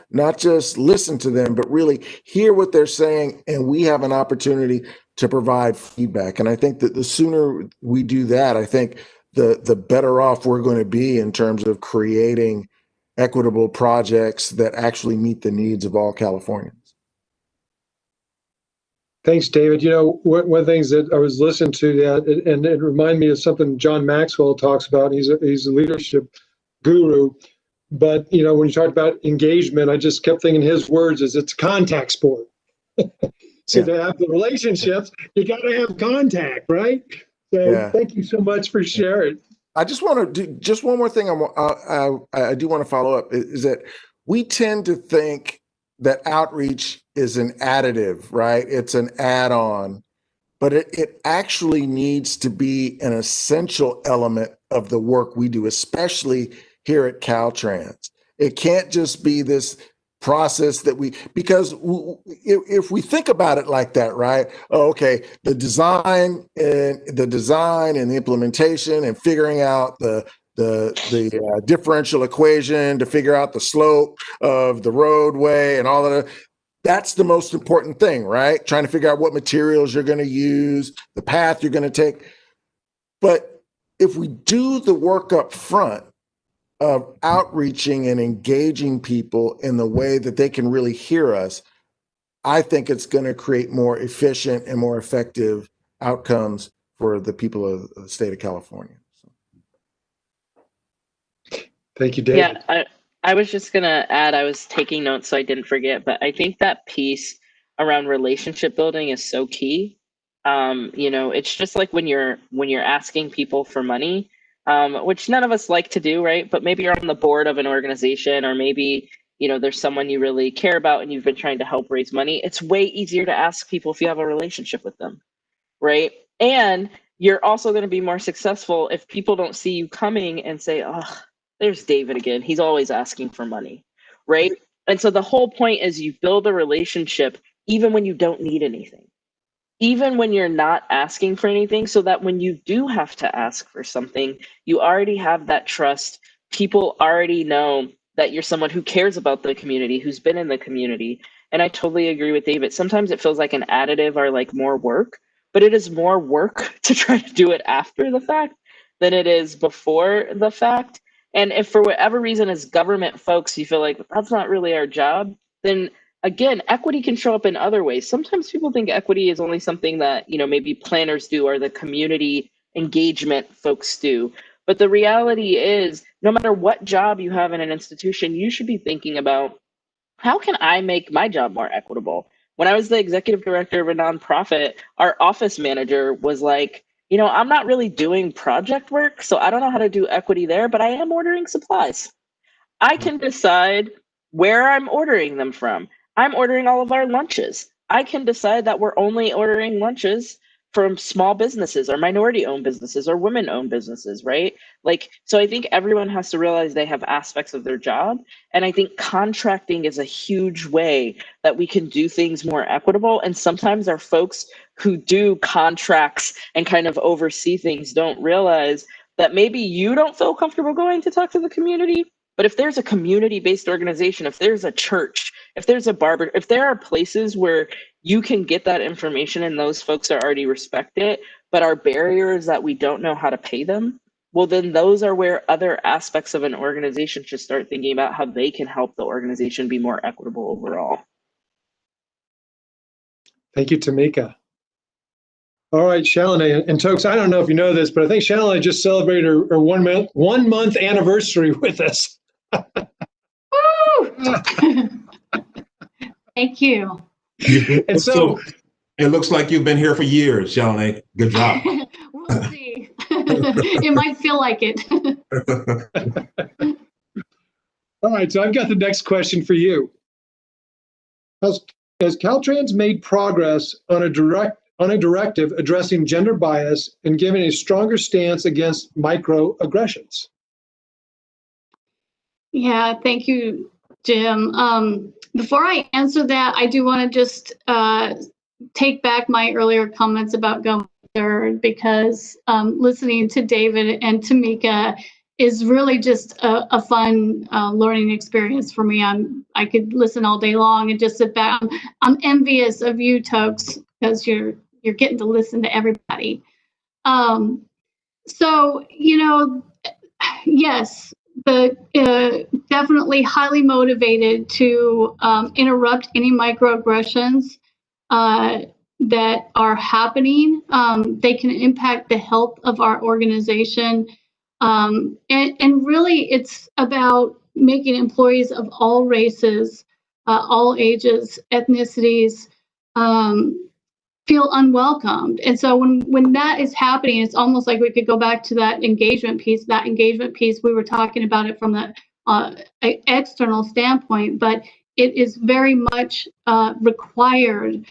listen to them, but really hear what they're saying. And we have an opportunity to provide feedback. And I think that the sooner we do that, I think the better off we're going to be in terms of creating equitable projects that actually meet the needs of all Californians. Thanks, David. One of the things that I was listening to that, and it reminded me of something John Maxwell talks about. He's a leadership guru. But, when you talk about engagement, I just kept thinking his words is it's a contact sport. So to have the relationships, you got to have contact, right? So Thank you so much for sharing. I just want to do just one more thing. I do want to follow up is that we tend to think that outreach is an additive, right? It's an add-on, but it actually needs to be an essential element of the work we do, especially here at Caltrans. It can't just be this process because if we think about it like that, right? Oh, okay, the design and the implementation and figuring out the differential equation to figure out the slope of the roadway and all of that. That's the most important thing, right? Trying to figure out what materials you're going to use, the path you're going to take. But if we do the work up front of outreaching and engaging people in the way that they can really hear us, I think it's going to create more efficient and more effective outcomes for the people of the state of California. Thank you, David. Yeah, I was just gonna add, I was taking notes so I didn't forget, but I think that piece around relationship building is so key. It's just like when you're asking people for money, which none of us like to do, right? But maybe you're on the board of an organization, or maybe there's someone you really care about and you've been trying to help raise money. It's way easier to ask people if you have a relationship with them, right? And you're also going to be more successful if people don't see you coming and say, oh, there's David again. He's always asking for money, right? And so the whole point is you build a relationship even when you don't need anything, even when you're not asking for anything, so that when you do have to ask for something, you already have that trust. People already know that you're someone who cares about the community, who's been in the community. And I totally agree with David. Sometimes it feels like an additive or like more work, but it is more work to try to do it after the fact than it is before the fact. And if for whatever reason as government folks, you feel like that's not really our job, then again, equity can show up in other ways. Sometimes people think equity is only something that, maybe planners do or the community engagement folks do. But the reality is, no matter what job you have in an institution, you should be thinking about, how can I make my job more equitable? When I was the executive director of a nonprofit, our office manager was like, I'm not really doing project work, so I don't know how to do equity there, but I am ordering supplies. I can decide where I'm ordering them from. I'm ordering all of our lunches. I can decide that we're only ordering lunches from small businesses or minority owned businesses or women owned businesses, right? So I think everyone has to realize they have aspects of their job. And I think contracting is a huge way that we can do things more equitable. And sometimes our folks who do contracts and kind of oversee things don't realize that maybe you don't feel comfortable going to talk to the community. But if there's a community-based organization, if there's a church, if there's a barber, if there are places where you can get that information and those folks are already respect it, but our barrier is that we don't know how to pay them. Well, then those are where other aspects of an organization should start thinking about how they can help the organization be more equitable overall. Thank you, Tamika. All right, Shalane and Tokes, I don't know if you know this, but I think Shalane just celebrated her 1 month anniversary with us. Woo! Thank you. And so it looks like you've been here for years, Shalane. Good job. We'll see. It might feel like it. all right, so I've got the next question for you. Has Caltrans made progress on a directive addressing gender bias and giving a stronger stance against microaggressions? Yeah, thank you, Jim. Before I answer that, I do want to just take back my earlier comments about going third, because listening to David and Tamika is really just a fun learning experience for me. I could listen all day long and just sit back. I'm envious of you, Tokes, because you're getting to listen to everybody. So, yes, definitely highly motivated to interrupt any microaggressions that are happening. They can impact the health of our organization. And really, it's about making employees of all races, all ages, ethnicities, feel unwelcomed. And so when that is happening, it's almost like we could go back to that engagement piece. That engagement piece, we were talking about it from the external standpoint, but it is very much required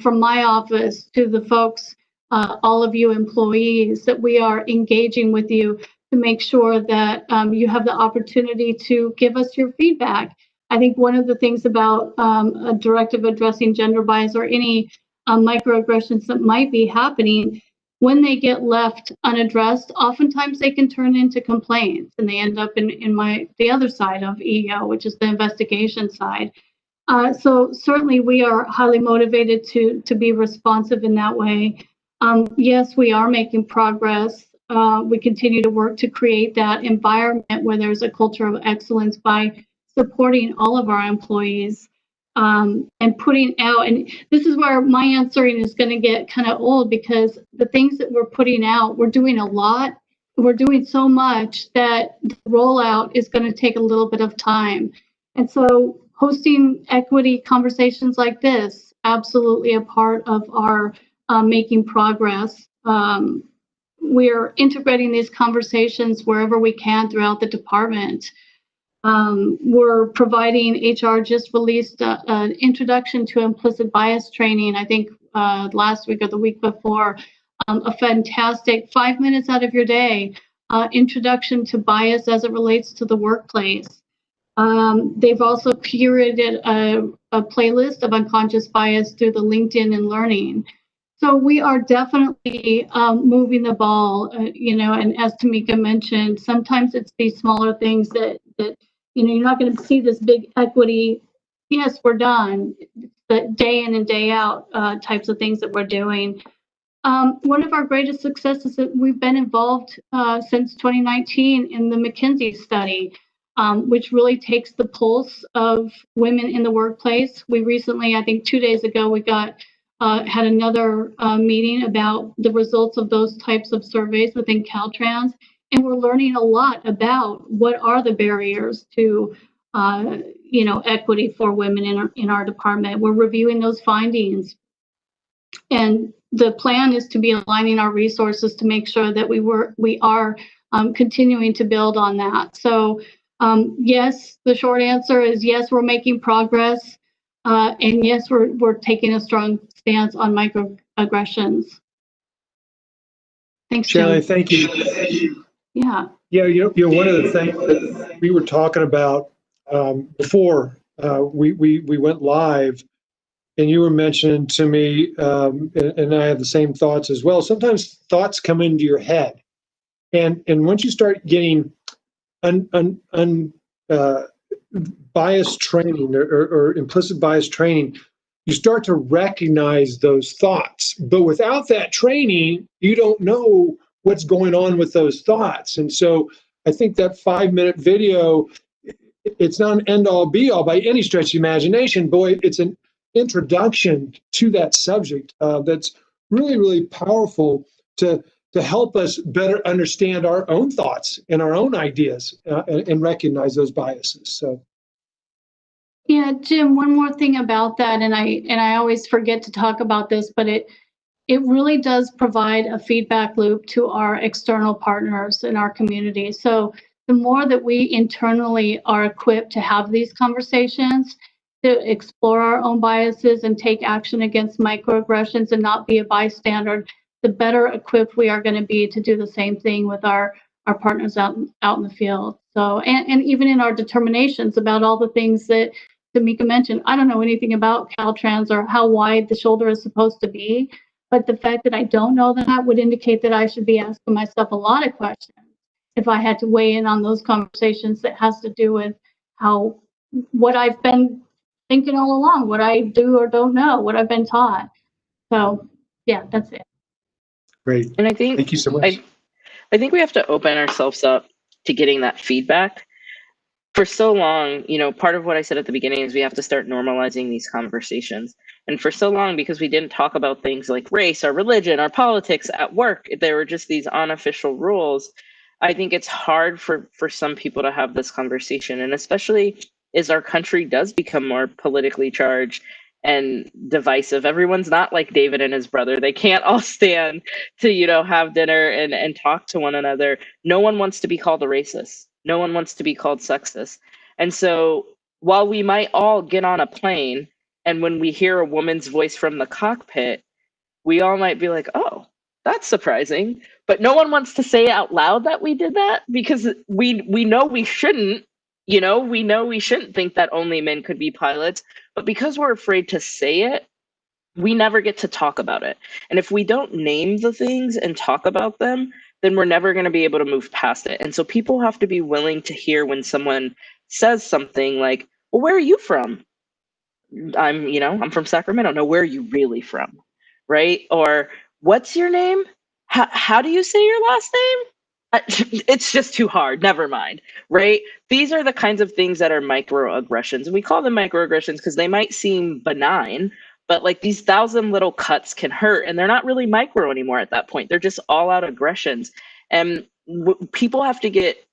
from my office to the folks, all of you employees, that we are engaging with you to make sure that you have the opportunity to give us your feedback. I think one of the things about a directive addressing gender bias or any microaggressions that might be happening, when they get left unaddressed, oftentimes they can turn into complaints, and they end up in the other side of EEO, which is the investigation side. So certainly we are highly motivated to be responsive in that way. Yes, we are making progress. We continue to work to create that environment where there's a culture of excellence by supporting all of our employees. And putting out, and this is where my answering is going to get kind of old, because the things that we're putting out, we're doing a lot. We're doing so much that the rollout is going to take a little bit of time. And so hosting equity conversations like this, absolutely a part of our making progress. We're integrating these conversations wherever we can throughout the department. We're providing, HR just released an introduction to implicit bias training, I think last week or the week before, a fantastic 5 minutes out of your day, introduction to bias as it relates to the workplace. They've also curated a playlist of unconscious bias through the LinkedIn and Learning. So we are definitely moving the ball, and as Tamika mentioned, sometimes it's these smaller things that you're not going to see this big equity. Yes, we're done. But day in and day out types of things that we're doing. One of our greatest successes that we've been involved since 2019 in the McKinsey study, which really takes the pulse of women in the workplace. We recently, I think 2 days ago, we had another meeting about the results of those types of surveys within Caltrans. And we're learning a lot about what are the barriers to, equity for women in our department. We're reviewing those findings, and the plan is to be aligning our resources to make sure that we are continuing to build on that. So, yes, the short answer is yes, we're making progress, and yes, we're taking a strong stance on microaggressions. Thanks, Shelly, Jim. thank you. Yeah. Yeah, one of the things that we were talking about before we went live, and you were mentioning to me, and I have the same thoughts as well. Sometimes thoughts come into your head, and once you start getting biased training or implicit bias training, you start to recognize those thoughts. But without that training, you don't know what's going on with those thoughts. And so I think that 5-minute video, it's not an end all be all by any stretch of the imagination. Boy, it's an introduction to that subject that's really, really powerful to help us better understand our own thoughts and our own ideas and recognize those biases. So. Yeah, Jim, one more thing about that, and I always forget to talk about this, but it really does provide a feedback loop to our external partners in our community. So the more that we internally are equipped to have these conversations, to explore our own biases and take action against microaggressions and not be a bystander, the better equipped we are going to be to do the same thing with our partners out in the field. So, and even in our determinations about all the things that Tamika mentioned, I don't know anything about Caltrans or how wide the shoulder is supposed to be, but the fact that I don't know that would indicate that I should be asking myself a lot of questions if I had to weigh in on those conversations that has to do with what I've been thinking all along, what I do or don't know, what I've been taught. So yeah, that's it. Great. And I think Thank you so much. I think we have to open ourselves up to getting that feedback. For so long, part of what I said at the beginning is we have to start normalizing these conversations. And for so long, because we didn't talk about things like race or religion or politics at work, there were just these unofficial rules. I think it's hard for some people to have this conversation. And especially as our country does become more politically charged and divisive, everyone's not like David and his brother. They can't all stand to, have dinner and talk to one another. No one wants to be called a racist. No one wants to be called sexist. And so while we might all get on a plane and when we hear a woman's voice from the cockpit, we all might be like, oh, that's surprising. But no one wants to say out loud that we did that because we know we shouldn't. We know we shouldn't think that only men could be pilots. But because we're afraid to say it, we never get to talk about it. And if we don't name the things and talk about them, then we're never going to be able to move past it. And so people have to be willing to hear when someone says something like, well, where are you from? I'm from Sacramento. No, where are you really from? Right? Or what's your name? How do you say your last name? It's just too hard. Never mind. Right? These are the kinds of things that are microaggressions. And we call them microaggressions because they might seem benign, but like these 1,000 little cuts can hurt and they're not really micro anymore at that point. They're just all out aggressions. And people have to get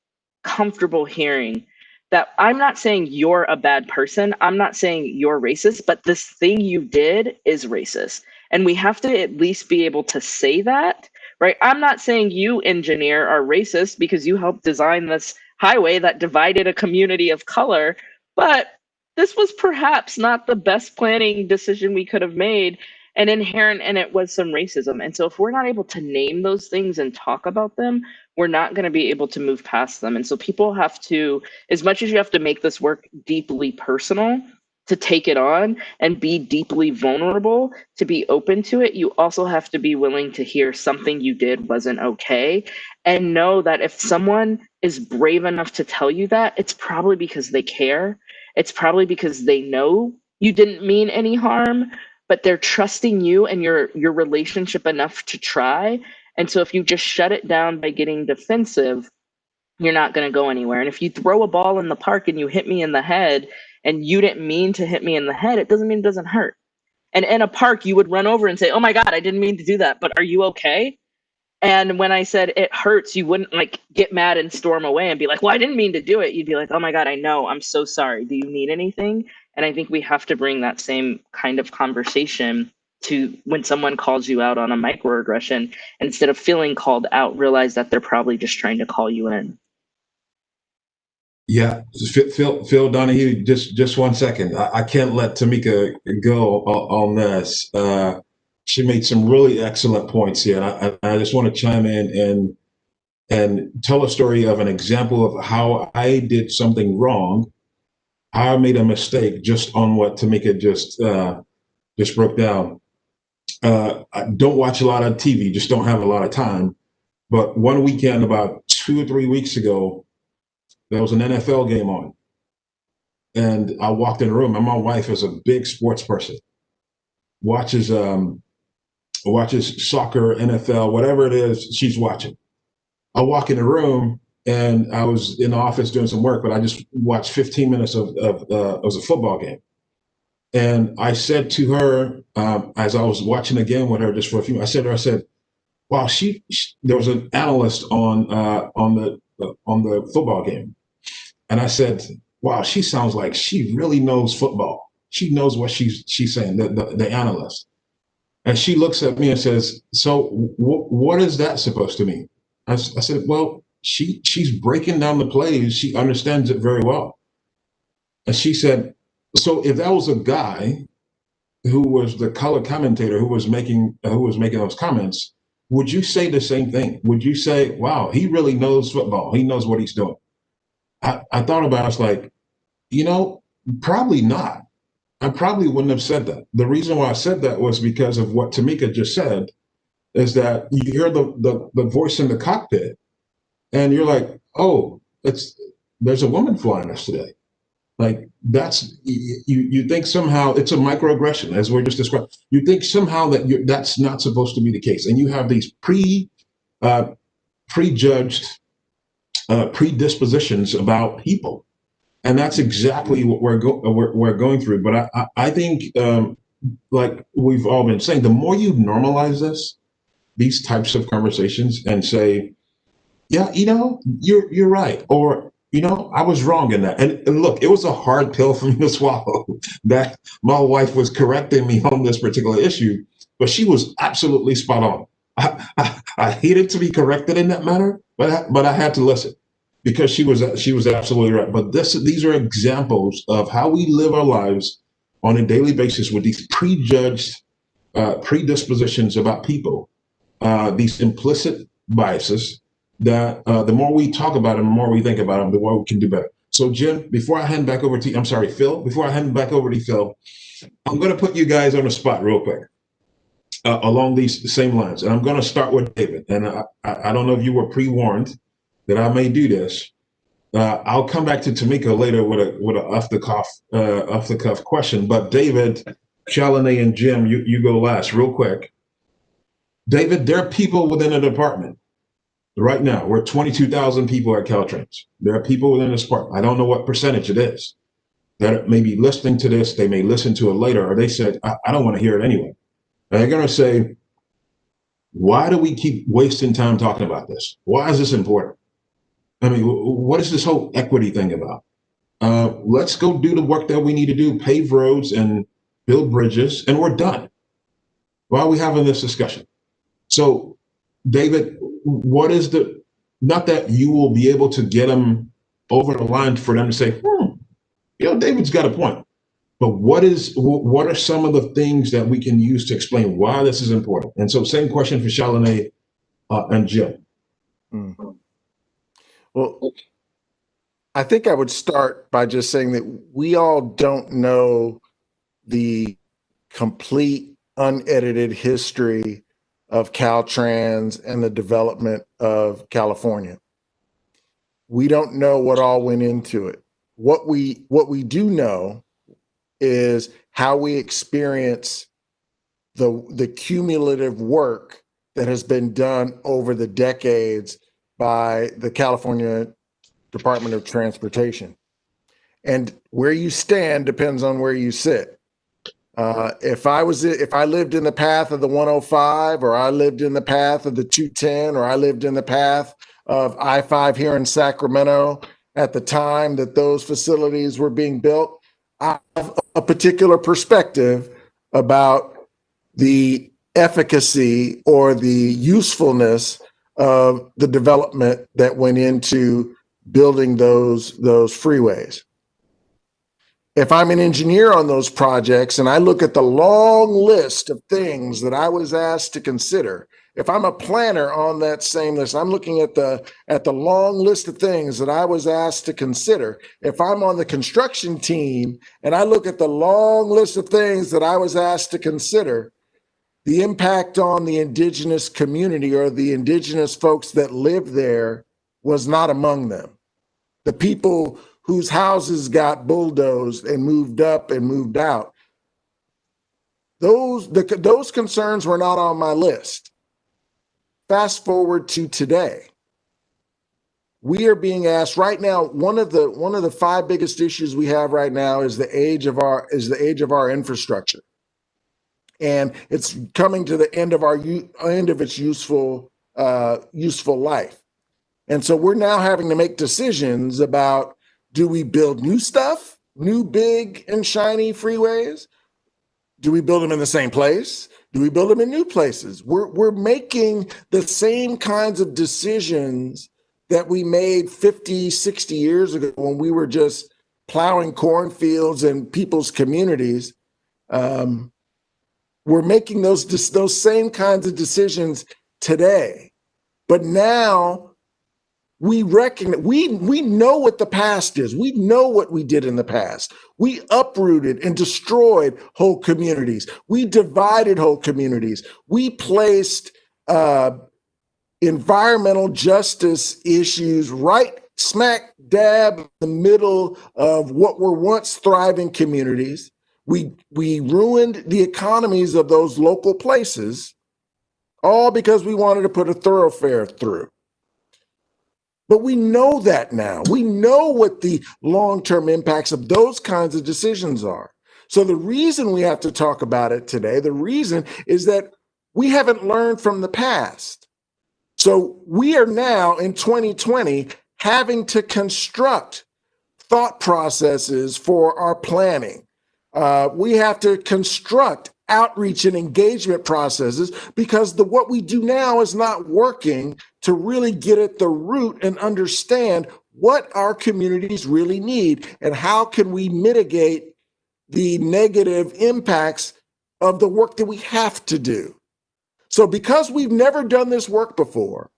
comfortable hearing that I'm not saying you're a bad person. I'm not saying you're racist, but this thing you did is racist. And we have to at least be able to say that, right? I'm not saying you, engineer, are racist because you helped design this highway that divided a community of color, but this was perhaps not the best planning decision we could have made, and inherent in it was some racism. And so if we're not able to name those things and talk about them, we're not going to be able to move past them. And so people have to, as much as you have to make this work deeply personal to take it on and be deeply vulnerable to be open to it, you also have to be willing to hear something you did wasn't okay and know that if someone is brave enough to tell you that, it's probably because they care. It's probably because they know you didn't mean any harm, but they're trusting you and your relationship enough to try. And so if you just shut it down by getting defensive, you're not going to go anywhere. And if you throw a ball in the park and you hit me in the head and you didn't mean to hit me in the head, it doesn't mean it doesn't hurt. And in a park, you would run over and say, oh my God, I didn't mean to do that, but are you okay? And when I said it hurts, you wouldn't like get mad and storm away and be like, well, I didn't mean to do it. You'd be like, oh my God, I know, I'm so sorry. Do you need anything? And I think we have to bring that same kind of conversation to when someone calls you out on a microaggression, and instead of feeling called out, realize that they're probably just trying to call you in. Yeah, Phil Donahue, just 1 second. I can't let Tamika go on this. She made some really excellent points here, and I just want to chime in and tell a story of an example of how I did something wrong, how I made a mistake just on what Tamika just broke down. I don't watch a lot of TV, just don't have a lot of time. But one weekend, about 2 or 3 weeks ago, there was an NFL game on. And I walked in the room, and my wife is a big sports person. watches soccer, NFL, whatever it is she's watching. I walk in the room and I was in the office doing some work, but I just watched 15 minutes of it was a football game. And I said to her, as I was watching again with her just for a few, I said to her, I said, wow, there was an analyst on the football game. And I said, wow, she sounds like she really knows football. She knows what she's saying, the analyst. And she looks at me and says, so what is that supposed to mean? I said, well, she's breaking down the plays. She understands it very well. And she said, so if that was a guy who was the color commentator who was making those comments, would you say the same thing? Would you say, wow, he really knows football. He knows what he's doing. I thought about it. I was like, probably not. I probably wouldn't have said that. The reason why I said that was because of what Tamika just said, is that you hear the voice in the cockpit and you're like, oh, there's a woman flying us today. Like you think somehow it's a microaggression, as we're just describing. You think somehow that's not supposed to be the case. And you have these prejudged predispositions about people. And that's exactly what we're going through. But I think, like we've all been saying, the more you normalize these types of conversations and say, yeah, you're right, or I was wrong in that. And look, it was a hard pill for me to swallow that my wife was correcting me on this particular issue, but she was absolutely spot on. I hated to be corrected in that manner, but I had to listen, because she was absolutely right. But these are examples of how we live our lives on a daily basis with these prejudged predispositions about people, these implicit biases that the more we talk about them, the more we think about them, the more we can do better. So Jim, before I hand back over to you, I'm sorry, Phil, before I hand back over to Phil, I'm going to put you guys on the spot real quick along these same lines. And I'm going to start with David. And I don't know if you were pre-warned that I may do this. I'll come back to Tamika later with a off the cuff question. But David, Shalane, and Jim, you go last real quick. David, there are people within the department right now. We're 22,000 people at Caltrans. There are people within this department. I don't know what percentage it is that may be listening to this. They may listen to it later, or they said, I don't want to hear it anyway. And they're going to say, why do we keep wasting time talking about this? Why is this important? I mean, what is this whole equity thing about? Let's go do the work that we need to do, pave roads and build bridges, and we're done. Why are we having this discussion? So, David, what is not that you will be able to get them over the line for them to say, David's got a point. But what are some of the things that we can use to explain why this is important? And so same question for Shalane and Jim. Mm-hmm. Well, I think I would start by just saying that we all don't know the complete unedited history of Caltrans and the development of California. We don't know what all went into it. What we do know is how we experience the cumulative work that has been done over the decades by the California Department of Transportation. And where you stand depends on where you sit. If I lived in the path of the 105, or I lived in the path of the 210, or I lived in the path of I-5 here in Sacramento at the time that those facilities were being built, I have a particular perspective about the efficacy or the usefulness of the development that went into building those freeways. If I'm an engineer on those projects and I look at the long list of things that I was asked to consider, if I'm a planner on that same list, I'm looking at the long list of things that I was asked to consider. If I'm on the construction team and I look at the long list of things that I was asked to consider, the impact on the indigenous community or the indigenous folks that live there was not among them. The people whose houses got bulldozed and moved up and moved out, those concerns were not on my list. Fast forward to today. We are being asked right now, one of the five biggest issues we have right now is the age of our infrastructure. And it's coming to the end of its useful life. And so we're now having to make decisions about, do we build new stuff, new big and shiny freeways? Do we build them in the same place? Do we build them in new places? We're making the same kinds of decisions that we made 50, 60 years ago when we were just plowing cornfields and people's communities. We're making those same kinds of decisions today. But now we recognize, we know what the past is. We know what we did in the past. We uprooted and destroyed whole communities. We divided whole communities. We placed environmental justice issues right smack dab in the middle of what were once thriving communities. We ruined the economies of those local places, all because we wanted to put a thoroughfare through. But we know that now. We know what the long-term impacts of those kinds of decisions are. So the reason we have to talk about it today, the reason is that we haven't learned from the past. So we are now in 2020 having to construct thought processes for our planning. We have to construct outreach and engagement processes because what we do now is not working to really get at the root and understand what our communities really need and how can we mitigate the negative impacts of the work that we have to do. So because we've never done this work before,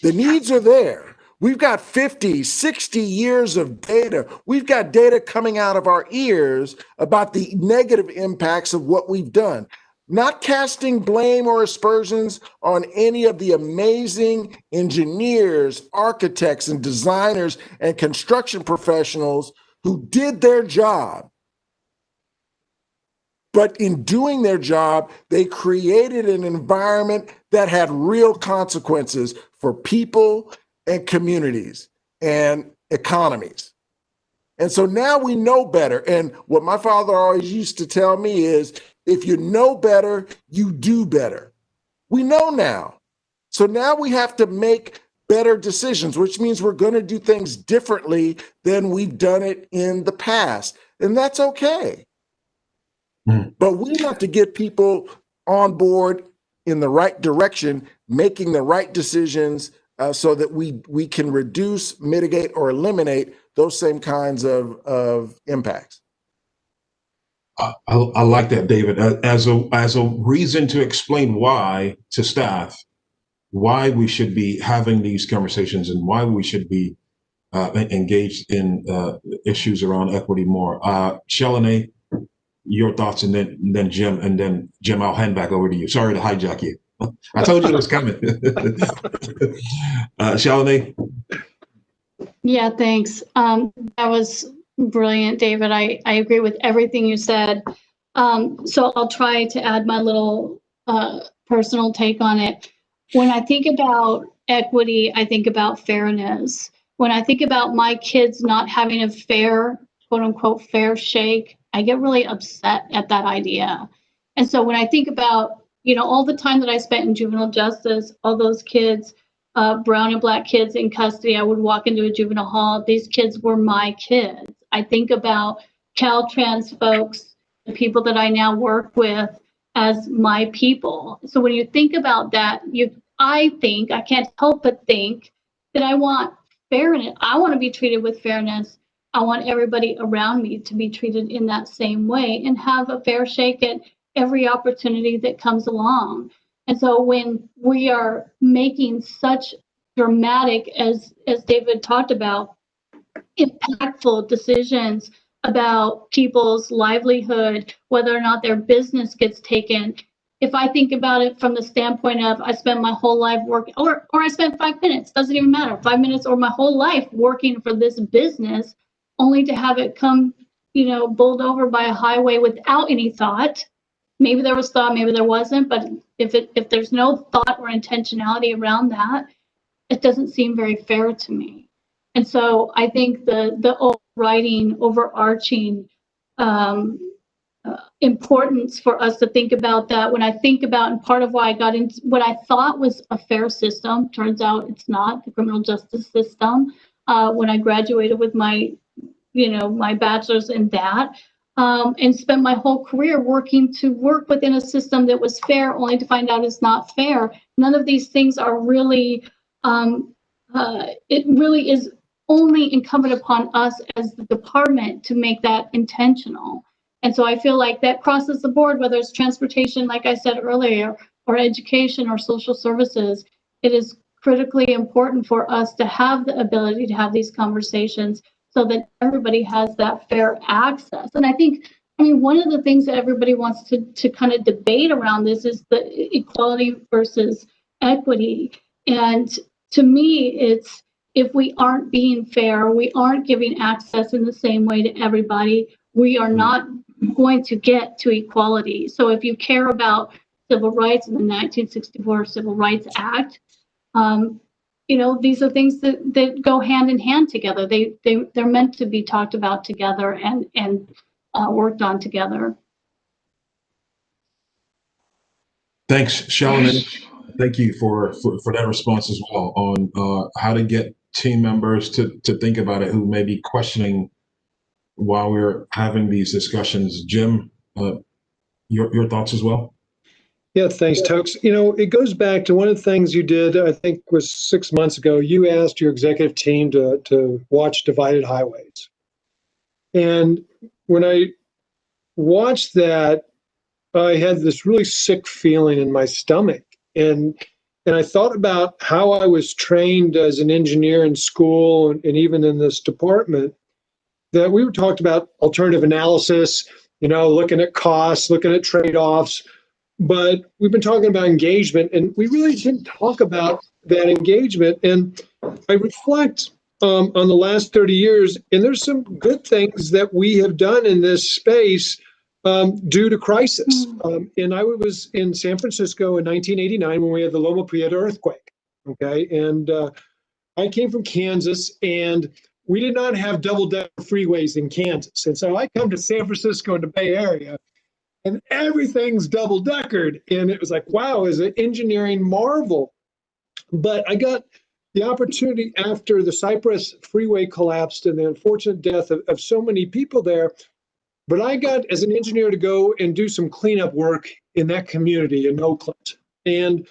the needs are there. We've got 50, 60 years of data. We've got data coming out of our ears about the negative impacts of what we've done. Not casting blame or aspersions on any of the amazing engineers, architects, and designers and construction professionals who did their job. But in doing their job, they created an environment that had real consequences for people and communities and economies. And so now we know better. And what my father always used to tell me is, if you know better, you do better. We know now. So now we have to make better decisions, which means we're going to do things differently than we've done it in the past. And that's okay. But we have to get people on board in the right direction, making the right decisions so that we can reduce, mitigate, or eliminate those same kinds of impacts. I like that, David, as a reason to explain why to staff, why we should be having these conversations and why we should be engaged in issues around equity more. Shalane, your thoughts, and then Jim, I'll hand back over to you. Sorry to hijack you. I told you it was coming. Shalane. Yeah, thanks. That was brilliant, David. I agree with everything you said. So I'll try to add my little personal take on it. When I think about equity, I think about fairness. When I think about my kids not having a fair, quote unquote, fair shake, I get really upset at that idea. And so when I think about, all the time that I spent in juvenile justice, all those kids, brown and black kids in custody, I would walk into a juvenile hall. These kids were my kids. I think about Caltrans folks, the people that I now work with, as my people. So when you think about that, I can't help but think that I want fairness. I want to be treated with fairness. I want everybody around me to be treated in that same way and have a fair shake at every opportunity that comes along. And so when we are making such dramatic, as David talked about, impactful decisions about people's livelihood, whether or not their business gets taken, if I think about it from the standpoint of I spent my whole life working, or I spent 5 minutes, doesn't even matter, 5 minutes or my whole life working for this business, only to have it come, bowled over by a highway without any thought, maybe there was thought, maybe there wasn't, but if there's no thought or intentionality around that, it doesn't seem very fair to me. And so I think the overarching importance for us to think about that. When I think about, and part of why I got into what I thought was a fair system, turns out it's not, the criminal justice system. When I graduated with my bachelor's in that, and spent my whole career working within a system that was fair, only to find out it's not fair. None of these things are really, it really is only incumbent upon us as the department to make that intentional. And so I feel like that crosses the board, whether it's transportation, like I said earlier, or education or social services. It is critically important for us to have the ability to have these conversations so that everybody has that fair access. And I mean, one of the things that everybody wants to kind of debate around this is the equality versus equity. And to me, it's, if we aren't being fair, we aren't giving access in the same way to everybody, we are not going to get to equality. So if you care about civil rights and the 1964 Civil Rights Act, these are things that go hand in hand together. They're meant to be talked about together and worked on together. Thanks, Shalini. Thank you for that response as well on how to get team members to think about it who may be questioning while we're having these discussions. Jim, your thoughts as well? Yeah, thanks, Tokes. It goes back to one of the things you did, I think was 6 months ago. You asked your executive team to watch Divided Highways. And when I watched that, I had this really sick feeling in my stomach. And I thought about how I was trained as an engineer in school and even in this department, that we were talked about alternative analysis, looking at costs, looking at trade-offs. But we've been talking about engagement, and we really didn't talk about that engagement. And I reflect on the last 30 years, and there's some good things that we have done in this space due to crisis. And I was in San Francisco in 1989 when we had the Loma Prieta earthquake. Okay, and I came from Kansas, and we did not have double-decker freeways in Kansas. And so I come to San Francisco in the Bay Area, and everything's double-deckered. And it was like, wow, is an engineering marvel. But I got the opportunity after the Cypress Freeway collapsed and the unfortunate death of so many people there. But I got, as an engineer, to go and do some cleanup work in that community in Oakland. And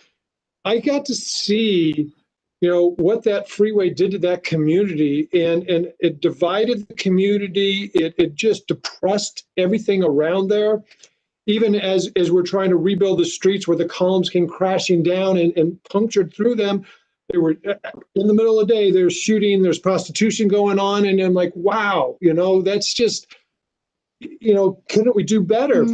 I got to see, what that freeway did to that community. And it divided the community. It just depressed everything around there. Even as we're trying to rebuild the streets where the columns came crashing down and punctured through them, they were in the middle of the day, there's shooting, there's prostitution going on. And I'm like, wow, that's just, couldn't we do better?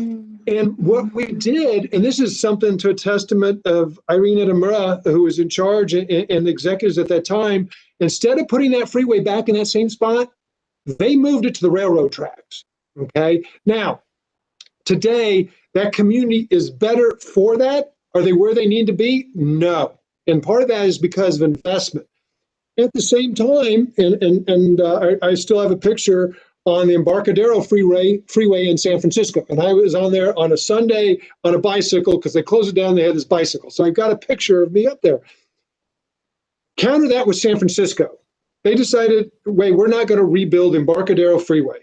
And what we did, and this is something to a testament of Irene Edamura, who was in charge and the executives at that time, instead of putting that freeway back in that same spot, they moved it to the railroad tracks. Okay. Now, today, that community is better for that. Are they where they need to be? No. And part of that is because of investment. At the same time, and I still have a picture on the Embarcadero freeway in San Francisco. And I was on there on a Sunday on a bicycle because they closed it down. They had this bicycle. So I've got a picture of me up there. Counter that with San Francisco. They decided, wait, we're not going to rebuild Embarcadero freeway.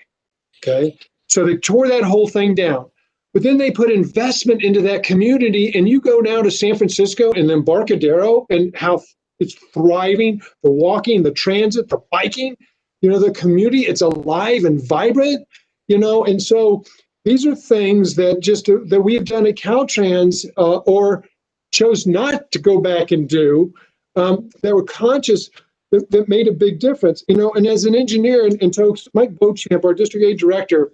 Okay. So they tore that whole thing down. But then they put investment into that community. And you go now to San Francisco and the Embarcadero and how it's thriving, the walking, the transit, the biking. The community, it's alive and vibrant, and so these are things that we have done at Caltrans or chose not to go back and do that were conscious that made a big difference, and as an engineer, and Tokes, Mike Beauchamp, our district aid director,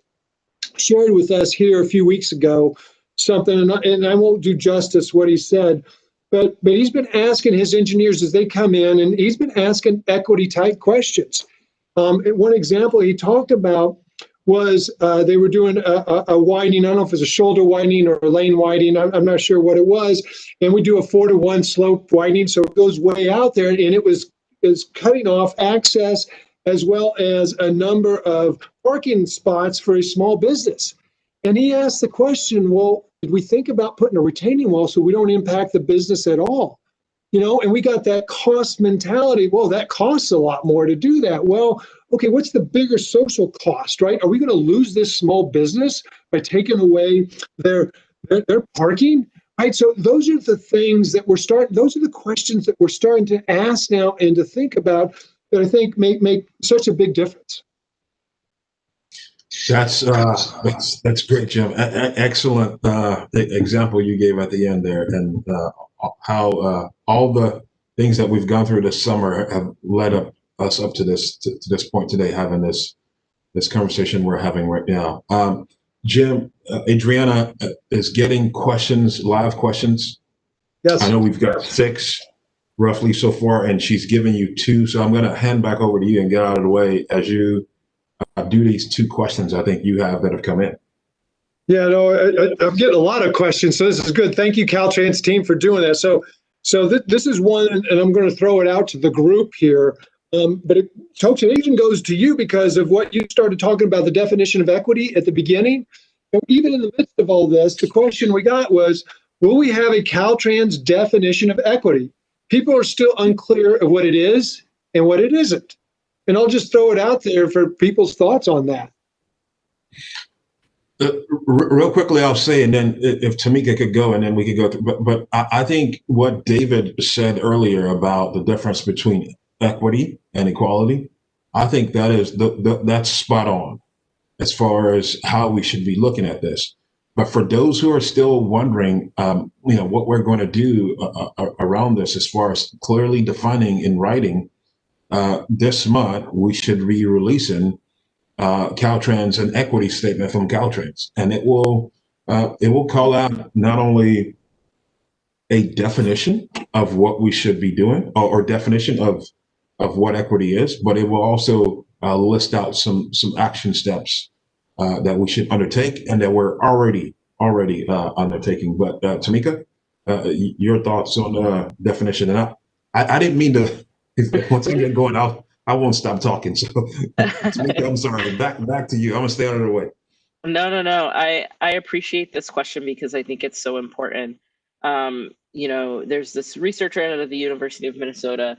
shared with us here a few weeks ago something, and I won't do justice what he said, but he's been asking his engineers as they come in, and he's been asking equity type questions. One example, he talked about was they were doing a widening. I don't know if it was a shoulder widening or a lane widening. I'm not sure what it was. And we do a 4-to-1 slope widening, so it goes way out there, and it was cutting off access as well as a number of parking spots for a small business. And he asked the question, well, did we think about putting a retaining wall so we don't impact the business at all? And we got that cost mentality. Well, that costs a lot more to do that. Well, okay, what's the bigger social cost, right? Are we going to lose this small business by taking away their parking? Right. So those are the things that those are the questions that we're starting to ask now and to think about that I think make such a big difference. That's great, Jim. Excellent example you gave at the end there, and how all the things that we've gone through this summer have led us up to this point today, having this conversation we're having right now. Jim, Adriana is getting live questions. Yes. I know we've got 6 roughly so far, and she's given you 2. So I'm going to hand back over to you and get out of the way as you do these 2 questions I think you have that have come in. Yeah, no, I'm getting a lot of questions, so this is good. Thank you, Caltrans team, for doing that. So this is one, and I'm going to throw it out to the group here. But Tokes, it even goes to you because of what you started talking about, the definition of equity at the beginning. And even in the midst of all this, the question we got was, will we have a Caltrans definition of equity? People are still unclear of what it is and what it isn't. And I'll just throw it out there for people's thoughts on that. Real quickly, I'll say, and then if Tamika could go, and then we could go through. But I think what David said earlier about the difference between equity and equality, I think that is that's spot on as far as how we should be looking at this. But for those who are still wondering, what we're going to do around this, as far as clearly defining in writing, this month we should be releasing Caltrans an equity statement from Caltrans, and it will call out not only a definition of what we should be doing or definition of what equity is, but it will also list out some action steps that we should undertake and that we're already undertaking. But Tamika, your thoughts on the definition? And I didn't mean to. Once I get going, I won't stop talking. So Tamika, I'm sorry. Back to you. I'm gonna stay out of the way. No. I appreciate this question because I think it's so important. There's this researcher out of the University of Minnesota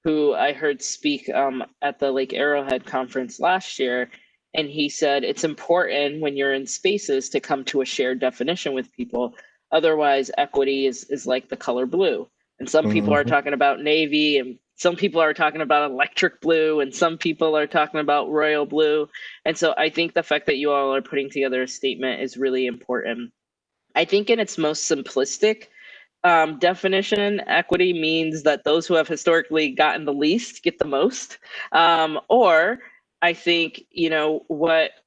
who I heard speak at the Lake Arrowhead conference last year. And he said, it's important when you're in spaces to come to a shared definition with people. Otherwise, equity is like the color blue. And some people are talking about navy, and some people are talking about electric blue, and some people are talking about royal blue. And so I think the fact that you all are putting together a statement is really important. I think in its most simplistic definition, equity means that those who have historically gotten the least get the most. Or I think,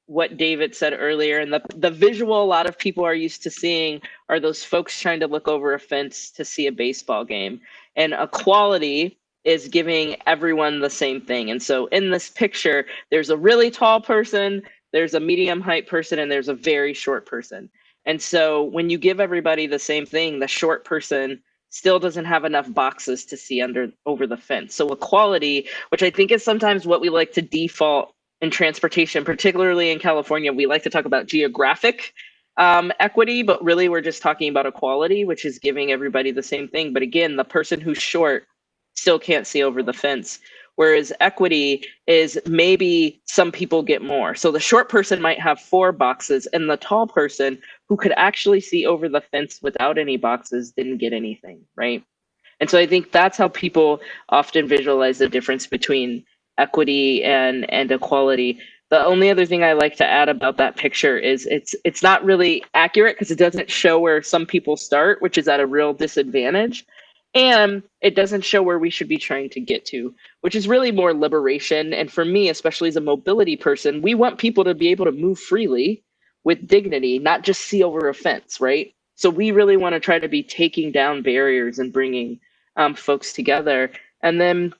what David said earlier, and the visual a lot of people are used to seeing are those folks trying to look over a fence to see a baseball game. And equality is giving everyone the same thing. And so in this picture, there's a really tall person, there's a medium height person, and there's a very short person. And so when you give everybody the same thing, the short person still doesn't have enough boxes to see over the fence. So equality, which I think is sometimes what we like to default in transportation, particularly in California, we like to talk about geographic equity, but really we're just talking about equality, which is giving everybody the same thing. But again, the person who's short still can't see over the fence. Whereas equity is maybe some people get more. So the short person might have 4 boxes, and the tall person who could actually see over the fence without any boxes didn't get anything, right? And so I think that's how people often visualize the difference between equity and equality. The only other thing I like to add about that picture is it's not really accurate because it doesn't show where some people start, which is at a real disadvantage. And it doesn't show where we should be trying to get to, which is really more liberation. And for me, especially as a mobility person, we want people to be able to move freely with dignity, not just see over a fence, right? So we really want to try to be taking down barriers and bringing folks together. And then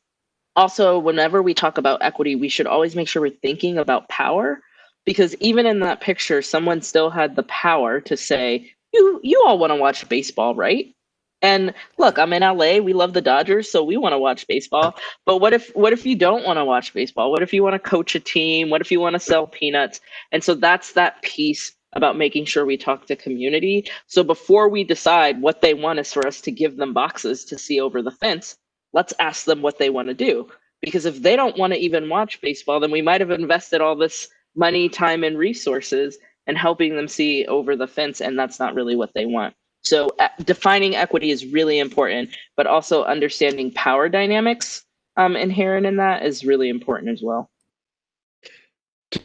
also, whenever we talk about equity, we should always make sure we're thinking about power. because even in that picture, someone still had the power to say, you all want to watch baseball, right? And look, I'm in LA. We love the Dodgers, so we want to watch baseball. But what if you don't want to watch baseball? What if you want to coach a team? What if you want to sell peanuts? And so that's that piece about making sure we talk to community. So before we decide what they want is for us to give them boxes to see over the fence, let's ask them what they want to do. Because if they don't want to even watch baseball, then we might have invested all this money, time, and resources and helping them see over the fence, and that's not really what they want. So defining equity is really important, but also understanding power dynamics inherent in that is really important as well.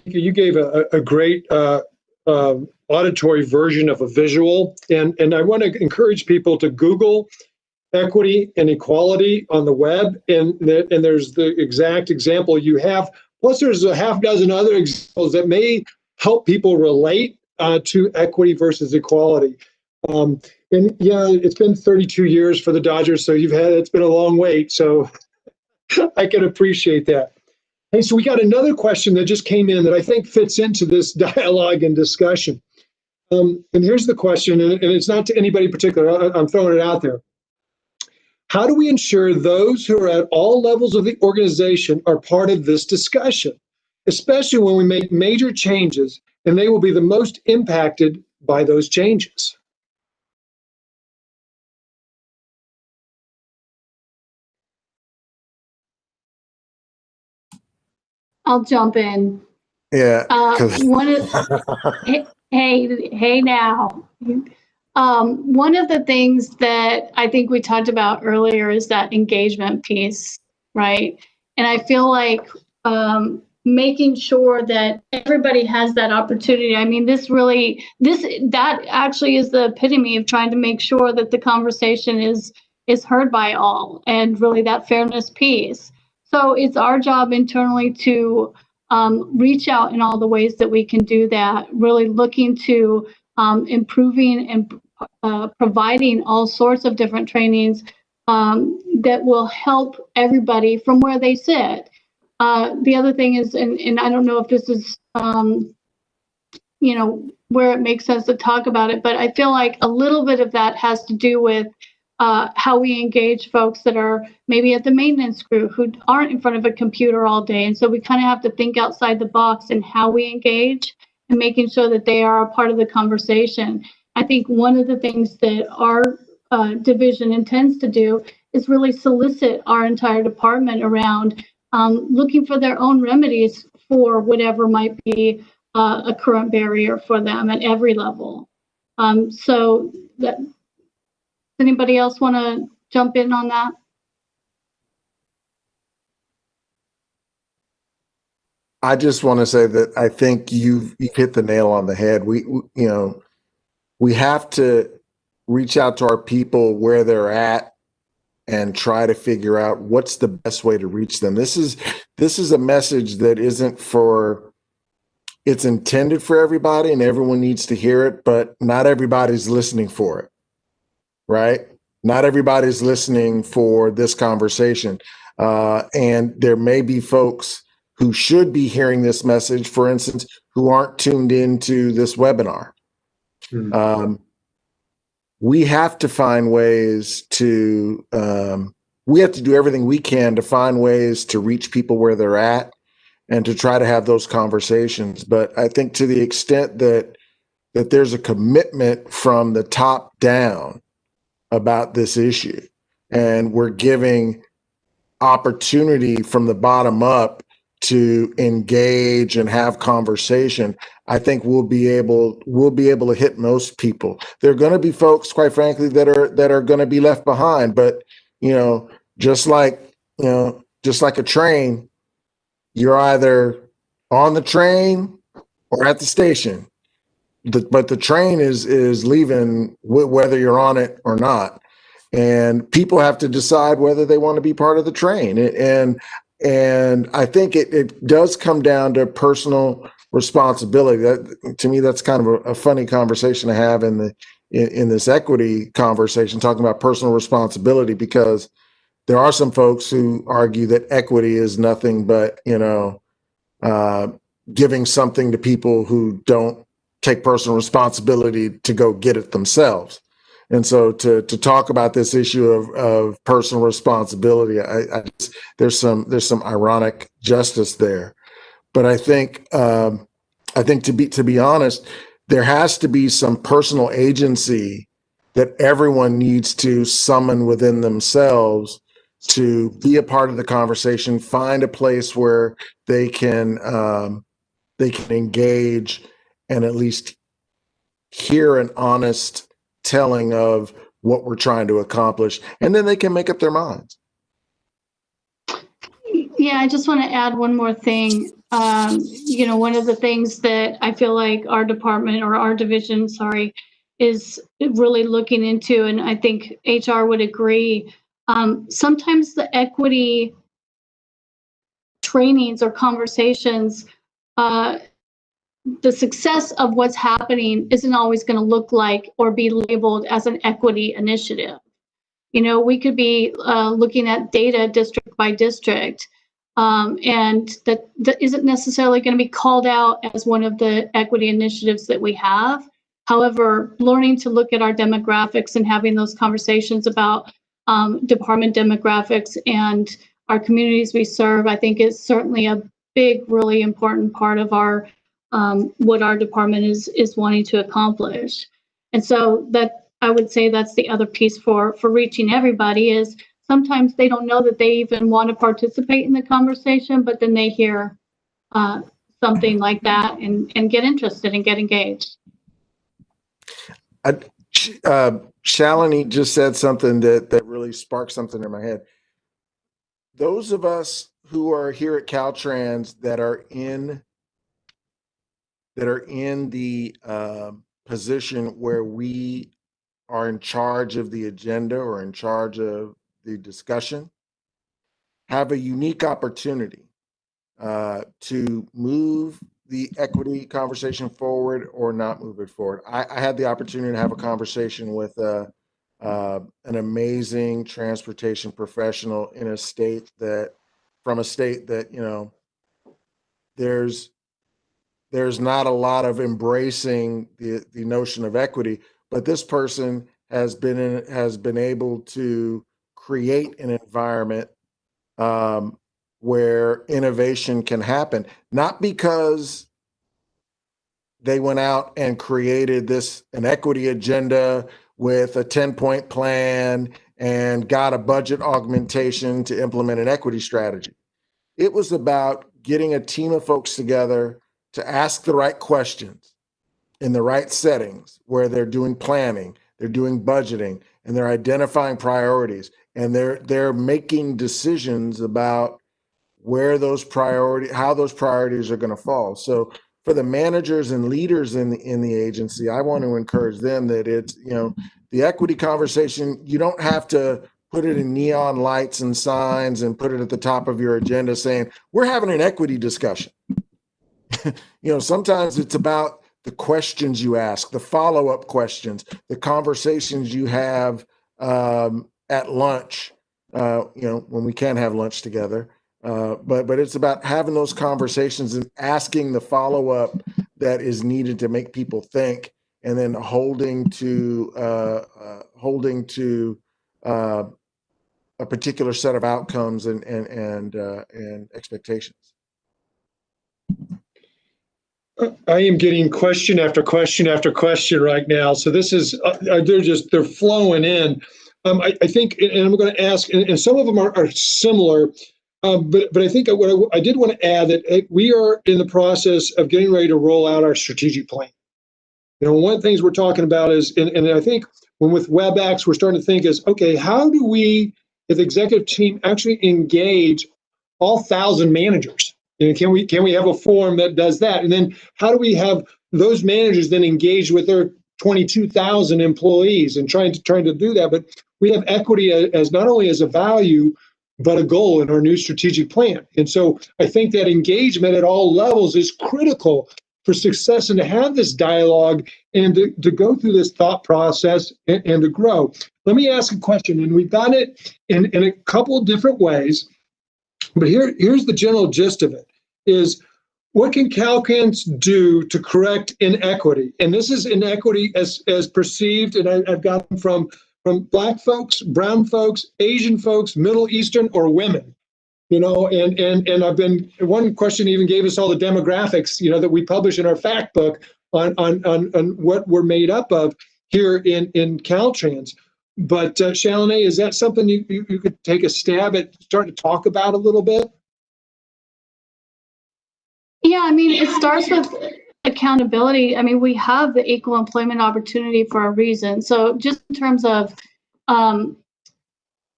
You gave a great auditory version of a visual, and I want to encourage people to Google equity and equality on the web, and there's the exact example you have. Plus, there's a half dozen other examples that may help people relate to equity versus equality. And yeah, it's been 32 years for the Dodgers, so it's been a long wait. So I can appreciate that. Hey, so we got another question that just came in that I think fits into this dialogue and discussion. And here's the question, and it's not to anybody particular. I'm throwing it out there. How do we ensure those who are at all levels of the organization are part of this discussion, especially when we make major changes and they will be the most impacted by those changes? I'll jump in. Yeah. One of hey now. One of the things that I think we talked about earlier is that engagement piece, right? And I feel like making sure that everybody has that opportunity. I mean, that actually is the epitome of trying to make sure that the conversation is heard by all, and really that fairness piece. So it's our job internally to reach out in all the ways that we can do that, really looking to improving and providing all sorts of different trainings that will help everybody from where they sit. The other thing is, and I don't know if this is, where it makes sense to talk about it, but I feel like a little bit of that has to do with how we engage folks that are maybe at the maintenance crew who aren't in front of a computer all day. And so we kind of have to think outside the box in how we engage and making sure that they are a part of the conversation. I think one of the things that our division intends to do is really solicit our entire department around looking for their own remedies for whatever might be a current barrier for them at every level. So that, anybody else want to jump in on that? I just want to say that I think you've hit the nail on the head. We have to reach out to our people where they're at and try to figure out what's the best way to reach them. This is a message that it's intended for everybody and everyone needs to hear it, but not everybody's listening for it, right? Not everybody's listening for this conversation. And there may be folks who should be hearing this message, for instance, who aren't tuned into this webinar. We have to find ways to, we have to do everything we can to find ways to reach people where they're at and to try to have those conversations. But I think to the extent that there's a commitment from the top down about this issue, and we're giving opportunity from the bottom up to engage and have conversation, I think we'll be able to hit most people. There are going to be folks, quite frankly, that are going to be left behind. But just like a train, you're either on the train or at the station. But the train is leaving whether you're on it or not. And people have to decide whether they want to be part of the train. And I think it does come down to personal responsibility. That, to me, that's kind of a funny conversation to have in this equity conversation, talking about personal responsibility, because there are some folks who argue that equity is nothing but giving something to people who don't take personal responsibility to go get it themselves. And so to talk about this issue of personal responsibility, there's some ironic justice there. But I think to be honest, there has to be some personal agency that everyone needs to summon within themselves to be a part of the conversation, find a place where they can engage and at least hear an honest telling of what we're trying to accomplish, and then they can make up their minds. Yeah, I just want to add one more thing. One of the things that I feel like our department or our division, is really looking into, and I think HR would agree, sometimes the equity trainings or conversations, the success of what's happening isn't always going to look like or be labeled as an equity initiative. We could be looking at data district by district, and that isn't necessarily going to be called out as one of the equity initiatives that we have. However, learning to look at our demographics and having those conversations about department demographics and our communities we serve, I think is certainly a big, really important part of our what our department is wanting to accomplish. And so that I would say that's the other piece for reaching everybody is sometimes they don't know that they even want to participate in the conversation, but then they hear something like that and get interested and get engaged. Shalini just said something that really sparked something in my head. Those of us who are here at Caltrans that are in the position where we are in charge of the agenda or in charge of the discussion have a unique opportunity to move the equity conversation forward or not move it forward. I had the opportunity to have a conversation with an amazing transportation professional in a state that there's not a lot of embracing the notion of equity, but this person has been able to create an environment where innovation can happen, not because they went out and created an equity agenda with a 10-point plan and got a budget augmentation to implement an equity strategy. It was about getting a team of folks together to ask the right questions in the right settings where they're doing planning, they're doing budgeting, and they're identifying priorities, and they're making decisions about how those priorities are going to fall. So for the managers and leaders in the agency, I want to encourage them that it's, the equity conversation, you don't have to put it in neon lights and signs and put it at the top of your agenda saying, we're having an equity discussion. Sometimes it's about the questions you ask, the follow-up questions, the conversations you have at lunch, when we can have lunch together. But it's about having those conversations and asking the follow-up that is needed to make people think, and then holding to a particular set of outcomes and expectations. I am getting question after question after question right now. So this is, they're flowing in. I think, and I'm going to ask, and some of them are similar, but I think what I did want to add that we are in the process of getting ready to roll out our strategic plan. One of the things we're talking about is, and I think when with WebEx, we're starting to think is, okay, how do we, as the executive team, actually engage all 1,000 managers? Can we have a forum that does that? And then how do we have those managers then engage with their 22,000 employees and trying to do that? But we have equity as not only as a value, but a goal in our new strategic plan. And so I think that engagement at all levels is critical for success, and to have this dialogue and to go through this thought process and to grow. Let me ask a question, and we've got it in a couple of different ways. But here's the general gist of it, is what can Caltrans do to correct inequity? And this is inequity as perceived, and I've got them from Black folks, brown folks, Asian folks, Middle Eastern, or women. And I've been, one question even gave us all the demographics, that we publish in our fact book on what we're made up of here in Caltrans. But Chalene, is that something you could take a stab at starting to talk about a little bit? Yeah, I mean, it starts with accountability. I mean, we have the equal employment opportunity for a reason. So just in terms of,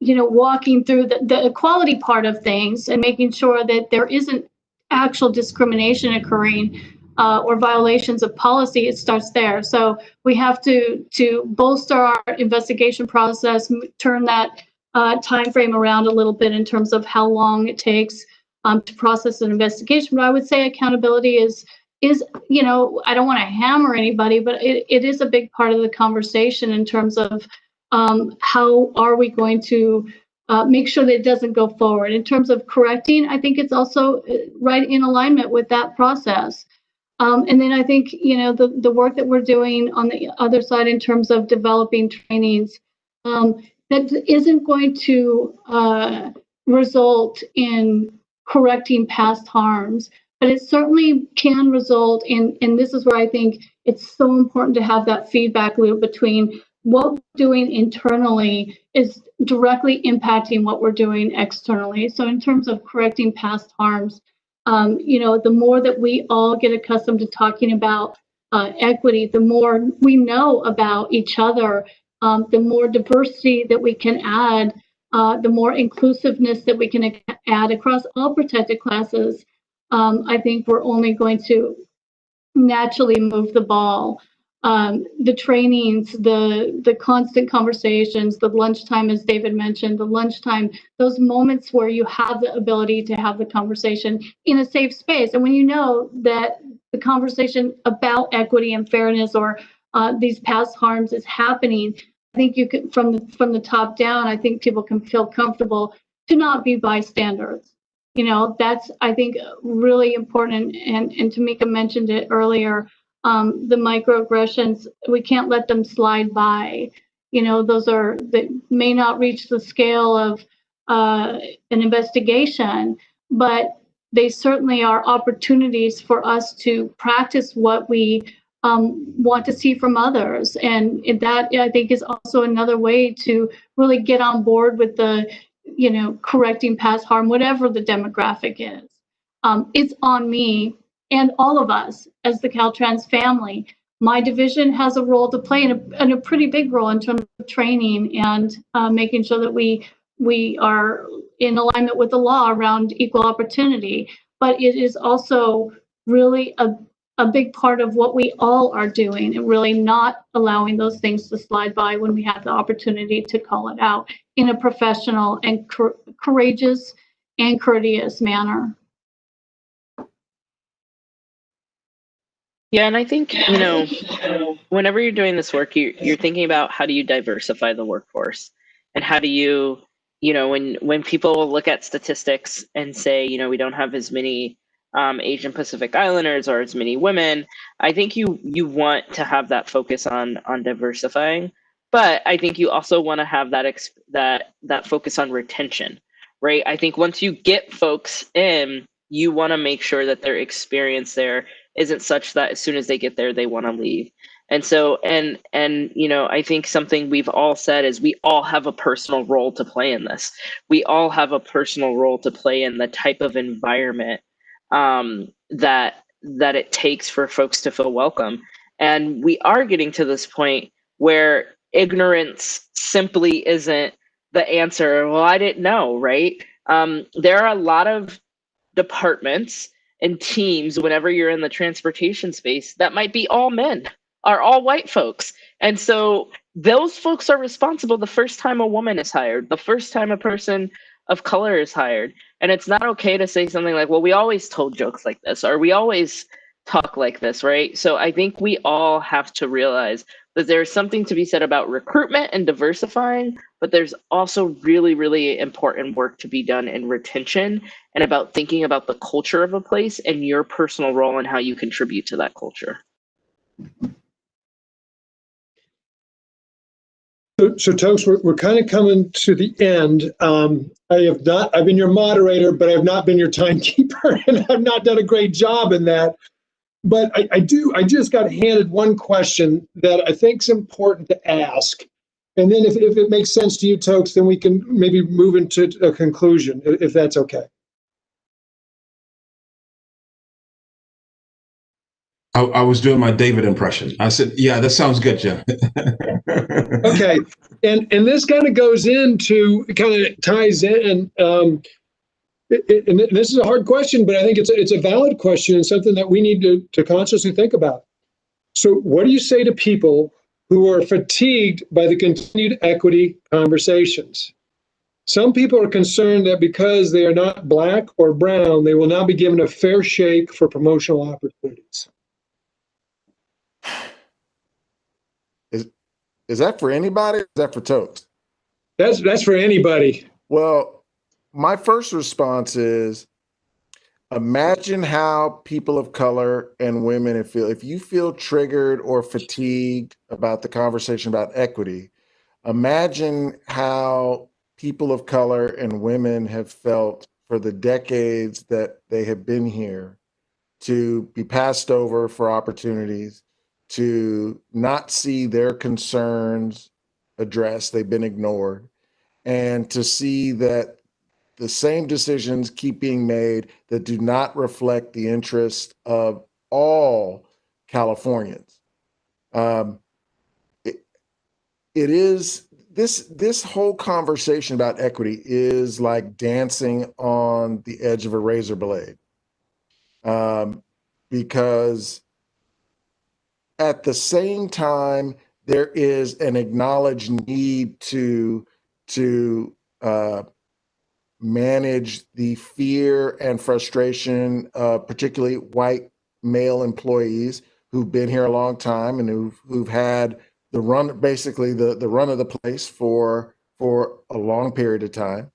walking through the equality part of things and making sure that there isn't actual discrimination occurring or violations of policy, it starts there. So we have to bolster our investigation process, turn that time frame around a little bit in terms of how long it takes to process an investigation. But I would say accountability is I don't want to hammer anybody, but it is a big part of the conversation in terms of how are we going to make sure that it doesn't go forward. In terms of correcting, I think it's also right in alignment with that process. And then I think, the work that we're doing on the other side in terms of developing trainings, that isn't going to result in correcting past harms, but it certainly can result in, and this is where I think it's so important to have that feedback loop between what we're doing internally is directly impacting what we're doing externally. So in terms of correcting past harms, the more that we all get accustomed to talking about equity, the more we know about each other, the more diversity that we can add, the more inclusiveness that we can add across all protected classes. I think we're only going to naturally move the ball. The trainings, the constant conversations, the lunchtime, as David mentioned, the lunchtime, those moments where you have the ability to have the conversation in a safe space. And when you know that the conversation about equity and fairness or these past harms is happening, I think you can, from the top down, I think people can feel comfortable to not be bystanders. That's, I think, really important. And Tamika mentioned it earlier. The microaggressions, we can't let them slide by. Those that may not reach the scale of an investigation, but they certainly are opportunities for us to practice what we want to see from others. And that, I think, is also another way to really get on board with the, correcting past harm, whatever the demographic is. It's on me and all of us as the Caltrans family. My division has a role to play, and a pretty big role in terms of training and making sure that we are in alignment with the law around equal opportunity. But it is also really a big part of what we all are doing, and really not allowing those things to slide by when we have the opportunity to call it out in a professional and courageous and courteous manner. Yeah, and I think, whenever you're doing this work, you're thinking about how do you diversify the workforce, and how do you, when people look at statistics and say, we don't have as many Asian Pacific Islanders or as many women, I think you want to have that focus on diversifying, but I think you also want to have that focus on retention, right? I think once you get folks in, you want to make sure that their experience there isn't such that as soon as they get there, they want to leave. And so, and I think something we've all said is we all have a personal role to play in this. We all have a personal role to play in the type of environment that it takes for folks to feel welcome. And we are getting to this point where ignorance simply isn't the answer. Well, I didn't know, right? There are a lot of departments and teams, whenever you're in the transportation space, that might be all men, are all white folks. And so those folks are responsible the first time a woman is hired, the first time a person of color is hired. And it's not okay to say something like, well, we always told jokes like this, or we always talk like this, right? So I think we all have to realize that there's something to be said about recruitment and diversifying, but there's also really, really important work to be done in retention and about thinking about the culture of a place and your personal role and how you contribute to that culture. So Tokes, we're kind of coming to the end. I've been your moderator, but I've not been your timekeeper, and I've not done a great job in that. But I just got handed one question that I think is important to ask. And then if it makes sense to you, Tokes, then we can maybe move into a conclusion, if that's okay. I was doing my David impression. I said, yeah, that sounds good, Jim. Okay. And this kind of goes into, kind of ties in, and this is a hard question, but I think it's a valid question and something that we need to consciously think about. So what do you say to people who are fatigued by the continued equity conversations? Some people are concerned that because they are not Black or brown, they will not be given a fair shake for promotional opportunities. Is that for anybody or is that for Tokes? That's for anybody. Well, my first response is imagine how people of color and women feel. If you feel triggered or fatigued about the conversation about equity, imagine how people of color and women have felt for the decades that they have been here, to be passed over for opportunities, to not see their concerns addressed, they've been ignored, and to see that the same decisions keep being made that do not reflect the interest of all Californians. It is this whole conversation about equity is like dancing on the edge of a razor blade, because at the same time there is an acknowledged need to manage the fear and frustration of particularly white male employees who've been here a long time and who've had the run, basically the run of the place for a long period of time.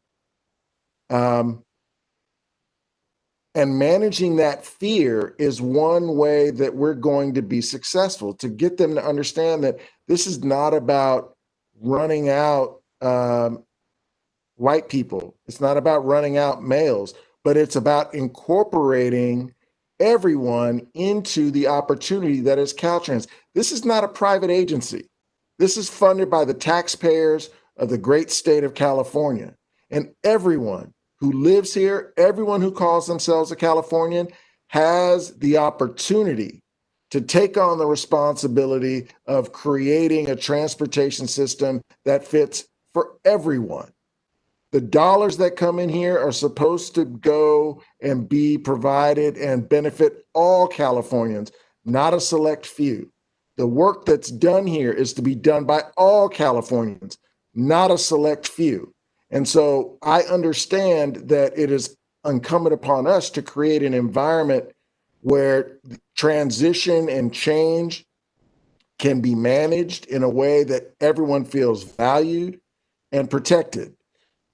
And managing that fear is one way that we're going to be successful, to get them to understand that this is not about running out white people. It's not about running out males, but it's about incorporating everyone into the opportunity that is Caltrans. This is not a private agency. This is funded by the taxpayers of the great state of California. And everyone who lives here, everyone who calls themselves a Californian, has the opportunity to take on the responsibility of creating a transportation system that fits for everyone. The dollars that come in here are supposed to go and be provided and benefit all Californians, not a select few. The work that's done here is to be done by all Californians, not a select few. And so I understand that it is incumbent upon us to create an environment where transition and change can be managed in a way that everyone feels valued and protected.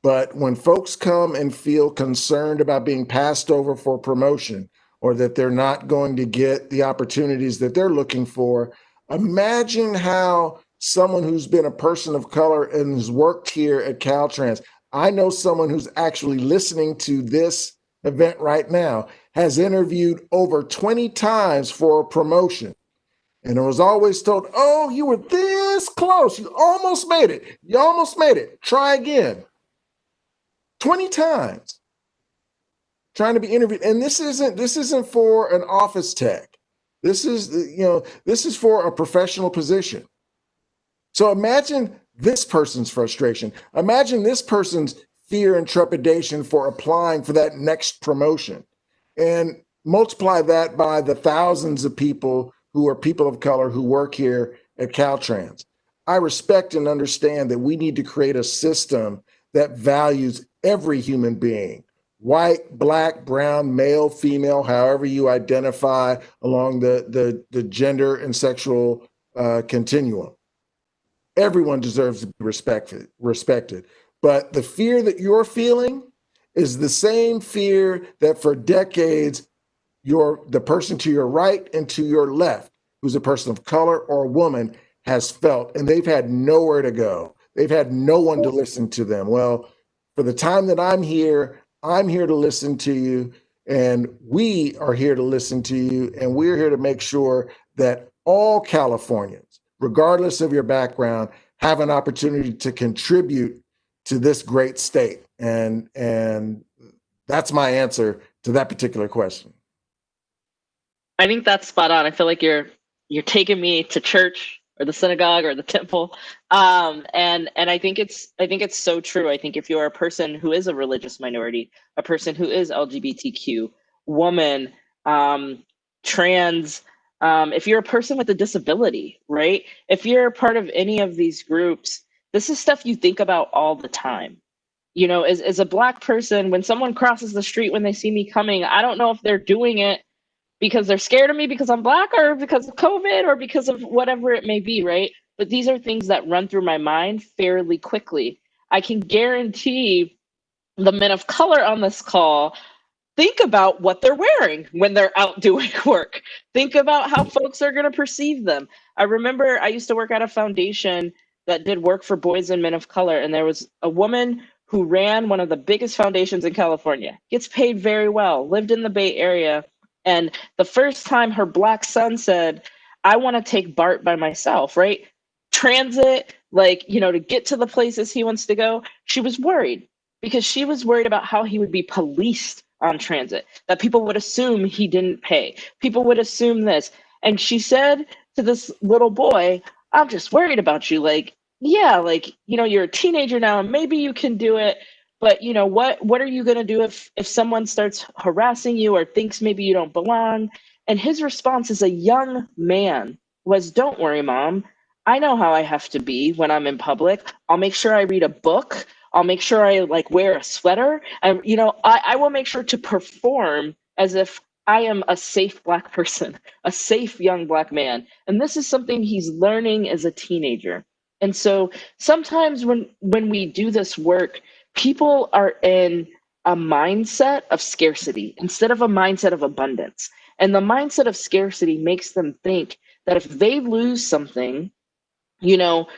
But when folks come and feel concerned about being passed over for promotion, or that they're not going to get the opportunities that they're looking for, imagine how someone who's been a person of color and has worked here at Caltrans, I know someone who's actually listening to this event right now, has interviewed over 20 times for a promotion. And it was always told, oh, you were this close. You almost made it. You almost made it. Try again. 20 times trying to be interviewed. And this isn't for an office tech. This is for a professional position. So imagine this person's frustration. Imagine this person's fear and trepidation for applying for that next promotion, and multiply that by the thousands of people who are people of color who work here at Caltrans. I respect and understand that we need to create a system that values every human being, white, black, brown, male, female, however you identify along the gender and sexual continuum. Everyone deserves to be respected. But the fear that you're feeling is the same fear that for decades the person to your right and to your left, who's a person of color or a woman, has felt, and they've had nowhere to go. They've had no one to listen to them. Well, for the time that I'm here to listen to you, and we are here to listen to you, and we're here to make sure that all Californians, regardless of your background, have an opportunity to contribute to this great state. And that's my answer to that particular question. I think that's spot on. I feel like you're taking me to church or the synagogue or the temple, and I think it's so true. I think if you're a person who is a religious minority, a person who is LGBTQ, woman, trans, if you're a person with a disability, right? If you're a part of any of these groups, this is stuff you think about all the time. You know, as a Black person, when someone crosses the street when they see me coming, I don't know if they're doing it because they're scared of me because I'm Black or because of COVID or because of whatever it may be, right? But these are things that run through my mind fairly quickly. I can guarantee the men of color on this call think about what they're wearing when they're out doing work. Think about how folks are going to perceive them. I remember I used to work at a foundation that did work for boys and men of color, and there was a woman who ran one of the biggest foundations in California, gets paid very well, lived in the Bay Area. And the first time her Black son said, I want to take BART by myself, right? Transit, like, you know, to get to the places he wants to go, she was worried because she was worried about how he would be policed on transit, that people would assume he didn't pay. People would assume this. And she said to this little boy, I'm just worried about you. Like, yeah, like, you know, you're a teenager now and maybe you can do it. But you know what are you going to do if someone starts harassing you or thinks maybe you don't belong? And his response as a young man was, don't worry, Mom. I know how I have to be when I'm in public. I'll make sure I read a book. I'll make sure I like wear a sweater. And you know, I will make sure to perform as if I am a safe Black person, a safe young Black man. And this is something he's learning as a teenager. And so sometimes when we do this work, people are in a mindset of scarcity instead of a mindset of abundance. And the mindset of scarcity makes them think that if they lose something, you know,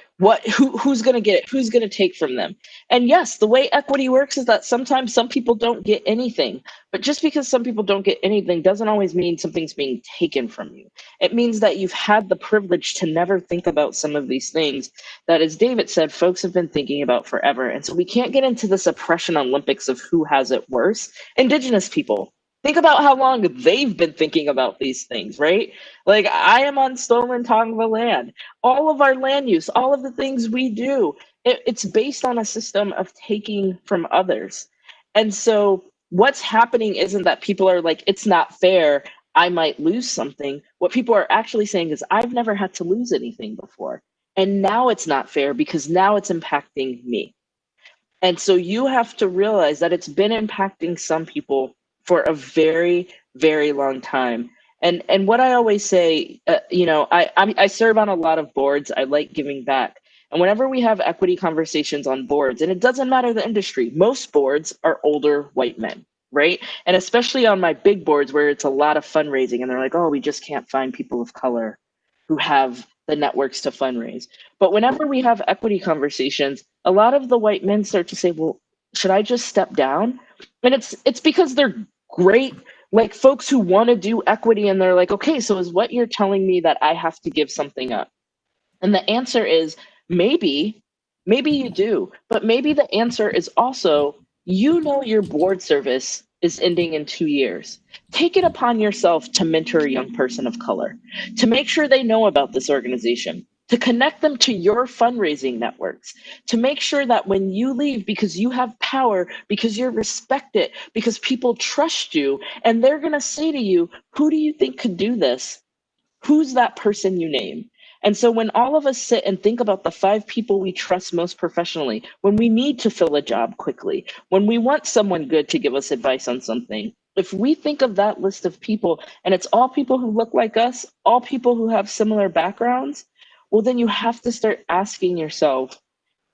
who's going to get it? Who's going to take from them? And yes, the way equity works is that sometimes some people don't get anything. But just because some people don't get anything doesn't always mean something's being taken from you. It means that you've had the privilege to never think about some of these things that, as David said, folks have been thinking about forever. And so we can't get into this oppression Olympics of who has it worse. Indigenous people. Think about how long they've been thinking about these things, right? Like, I am on stolen Tongva land. All of our land use, all of the things we do, it's based on a system of taking from others. And so what's happening isn't that people are like, it's not fair, I might lose something. What people are actually saying is, I've never had to lose anything before. And now it's not fair because now it's impacting me. And so you have to realize that it's been impacting some people for a very, very long time. And what I always say, you know, I serve on a lot of boards. I like giving back. And whenever we have equity conversations on boards, and it doesn't matter the industry, most boards are older white men, right? And especially on my big boards where it's a lot of fundraising and they're like, oh, we just can't find people of color who have the networks to fundraise. But whenever we have equity conversations, a lot of the white men start to say, well, should I just step down? And it's because they're great, like folks who want to do equity and they're like, okay, so is what you're telling me that I have to give something up? And the answer is maybe you do, but maybe the answer is also, you know, your board service is ending in 2 years. Take it upon yourself to mentor a young person of color, to make sure they know about this organization, to connect them to your fundraising networks, to make sure that when you leave, because you have power, because you're respected, because people trust you, and they're going to say to you, who do you think could do this? Who's that person you name? And so when all of us sit and think about the 5 people we trust most professionally, when we need to fill a job quickly, when we want someone good to give us advice on something, if we think of that list of people and it's all people who look like us, all people who have similar backgrounds, well, then you have to start asking yourself,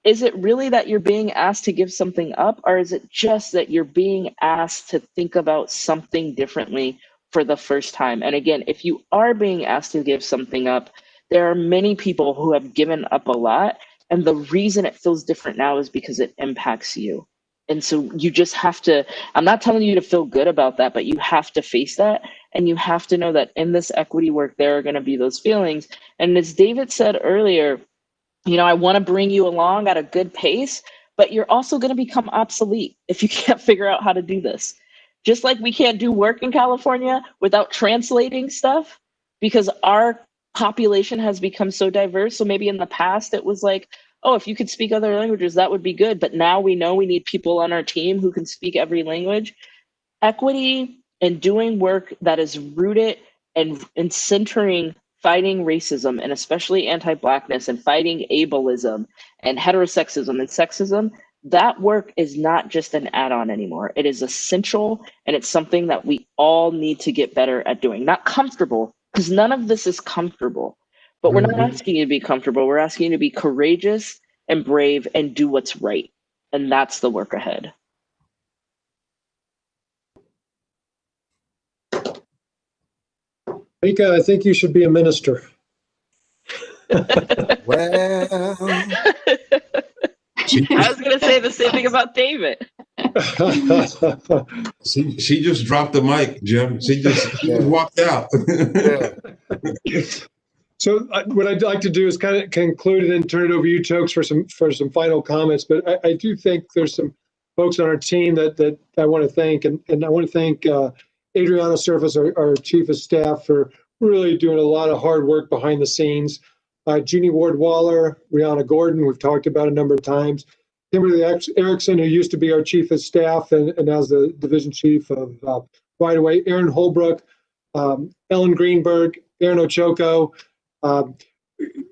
is it really that you're being asked to give something up, or is it just that you're being asked to think about something differently for the first time? And again, if you are being asked to give something up, there are many people who have given up a lot, and the reason it feels different now is because it impacts you. And so you just have to, I'm not telling you to feel good about that, but you have to face that. And you have to know that in this equity work, there are going to be those feelings. And as David said earlier, I want to bring you along at a good pace, but you're also going to become obsolete if you can't figure out how to do this. Just like we can't do work in California without translating stuff because our population has become so diverse. So maybe in the past it was like, oh, if you could speak other languages, that would be good. But now we know we need people on our team who can speak every language. Equity and doing work that is rooted and centering fighting racism and especially anti-Blackness and fighting ableism and heterosexism and sexism, that work is not just an add-on anymore. It is essential, and it's something that we all need to get better at doing. Not comfortable, because none of this is comfortable. But we're not asking you to be comfortable. We're asking you to be courageous and brave and do what's right. And that's the work ahead. Mika, I think you should be a minister. Well, I was going to say the same thing about David. She just dropped the mic, Jim. She just walked out. So what I'd like to do is kind of conclude and then turn it over to you, Tokes, for some final comments. But I do think there's some folks on our team that I want to thank, and I want to thank Adriana Surface, our chief of staff, for really doing a lot of hard work behind the scenes. Jeannie Ward-Waller, Rihanna Gordon, we've talked about a number of times. Kimberly Erickson, who used to be our chief of staff and now is the division chief of Right Away. Aaron Holbrook, Ellen Greenberg, Aaron Ochoco, our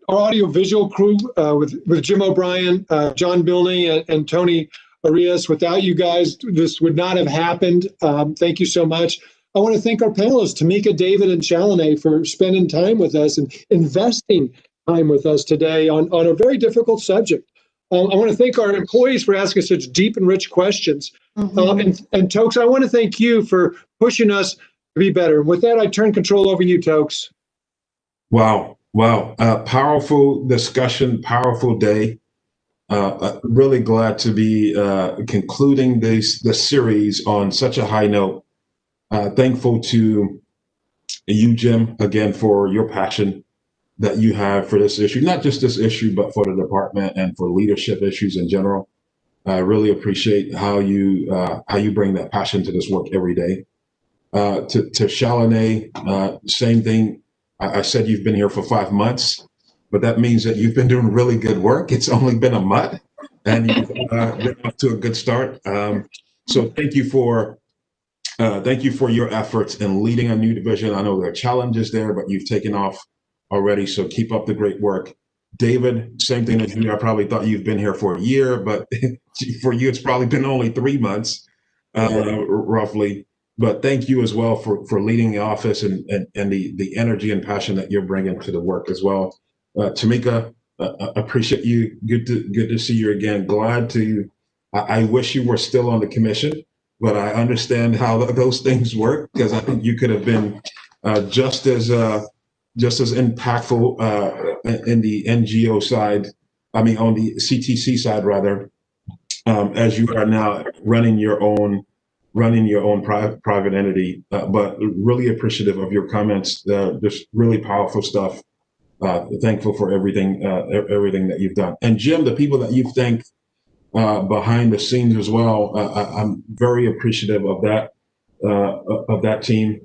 audio-visual crew with Jim O'Brien, John Bilney, and Tony Arias. Without you guys, this would not have happened. Thank you so much. I want to thank our panelists, Tamika, David, and Chalene, for spending time with us and investing time with us today on a very difficult subject. I want to thank our employees for asking such deep and rich questions. And Tokes, I want to thank you for pushing us to be better. And with that, I turn control over to you, Tokes. Wow. Powerful discussion, powerful day. Really glad to be concluding the series on such a high note. Thankful to you, Jim, again, for your passion that you have for this issue, not just this issue, but for the department and for leadership issues in general. I really appreciate how you bring that passion to this work every day. To Chalene, same thing. I said you've been here for 5 months, but that means that you've been doing really good work. It's only been a month, and you've been off to a good start. So thank you for your efforts in leading a new division. I know there are challenges there, but you've taken off already. So keep up the great work. David, same thing as you. I probably thought you've been here for a year, but for you, it's probably been only 3 months, roughly. But thank you as well for leading the office and the energy and passion that you're bringing to the work as well. Tamika, appreciate you. Good to see you again. Glad to. I wish you were still on the commission, but I understand how those things work, because I think you could have been just as impactful in the NGO side. I mean, on the CTC side rather, as you are now running your own private entity. But really appreciative of your comments. Just really powerful stuff. Thankful for everything that you've done. And Jim, the people that you've thanked behind the scenes as well. I'm very appreciative of that team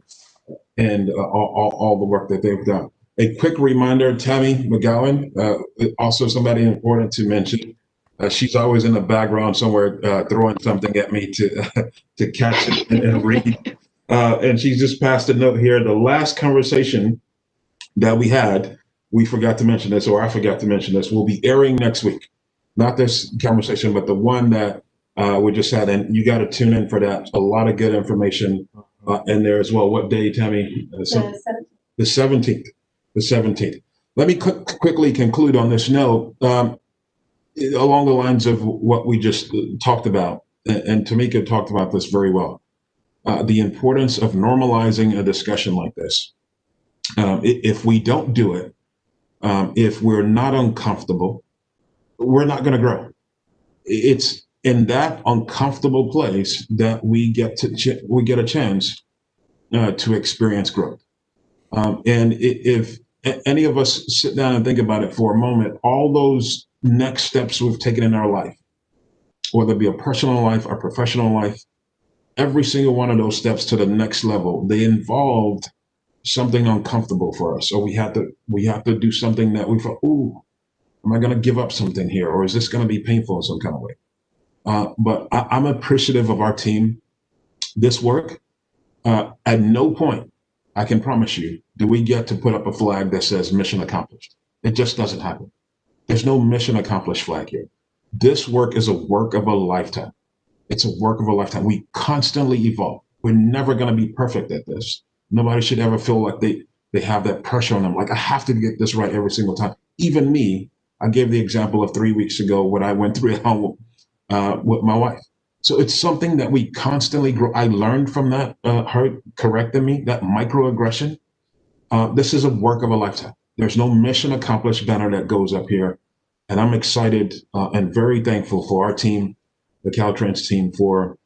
and all the work that they've done. A quick reminder, Tammy McGowan, also somebody important to mention. She's always in the background somewhere throwing something at me to catch it and read. And she's just passed a note here. The last conversation that we had, we forgot to mention this, or I forgot to mention this, will be airing next week. Not this conversation, but the one that we just had. And you got to tune in for that. A lot of good information in there as well. What day, Tammy? The 17th. The 17th. Let me quickly conclude on this note, along the lines of what we just talked about, and Tamika talked about this very well. The importance of normalizing a discussion like this. If we don't do it, if we're not uncomfortable, we're not going to grow. It's in that uncomfortable place that we get a chance to experience growth. And if any of us sit down and think about it for a moment, all those next steps we've taken in our life, whether it be a personal life or professional life, every single one of those steps to the next level, they involved something uncomfortable for us. So we have to do something that we thought, ooh, am I going to give up something here? Or is this going to be painful in some kind of way? But I'm appreciative of our team. This work, at no point, I can promise you, do we get to put up a flag that says mission accomplished. It just doesn't happen. There's no mission accomplished flag here. This work is a work of a lifetime. It's a work of a lifetime. We constantly evolve. We're never going to be perfect at this. Nobody should ever feel like they have that pressure on them. Like, I have to get this right every single time. Even me, I gave the example of 3 weeks ago when I went through it with my wife. So it's something that we constantly grow. I learned from that, her correcting me, that microaggression. This is a work of a lifetime. There's no mission accomplished banner that goes up here. And I'm excited and very thankful for our team, the Caltrans team, for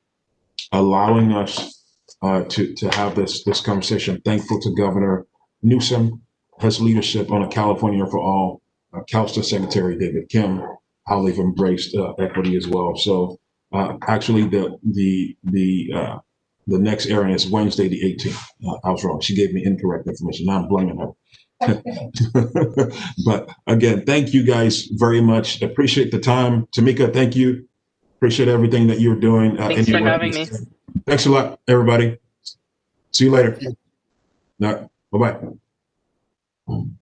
allowing us to have this conversation. Thankful to Governor Newsom, his leadership on a California for All, CalSTA Secretary David Kim, how they've embraced equity as well. So actually, the next airing is Wednesday, the 18th. I was wrong. She gave me incorrect information. Now I'm blaming her. But again, thank you guys very much. Appreciate the time. Tamika, thank you. Appreciate everything that you're doing. Thanks for having me. Thanks a lot, everybody. See you later. All right. Bye-bye.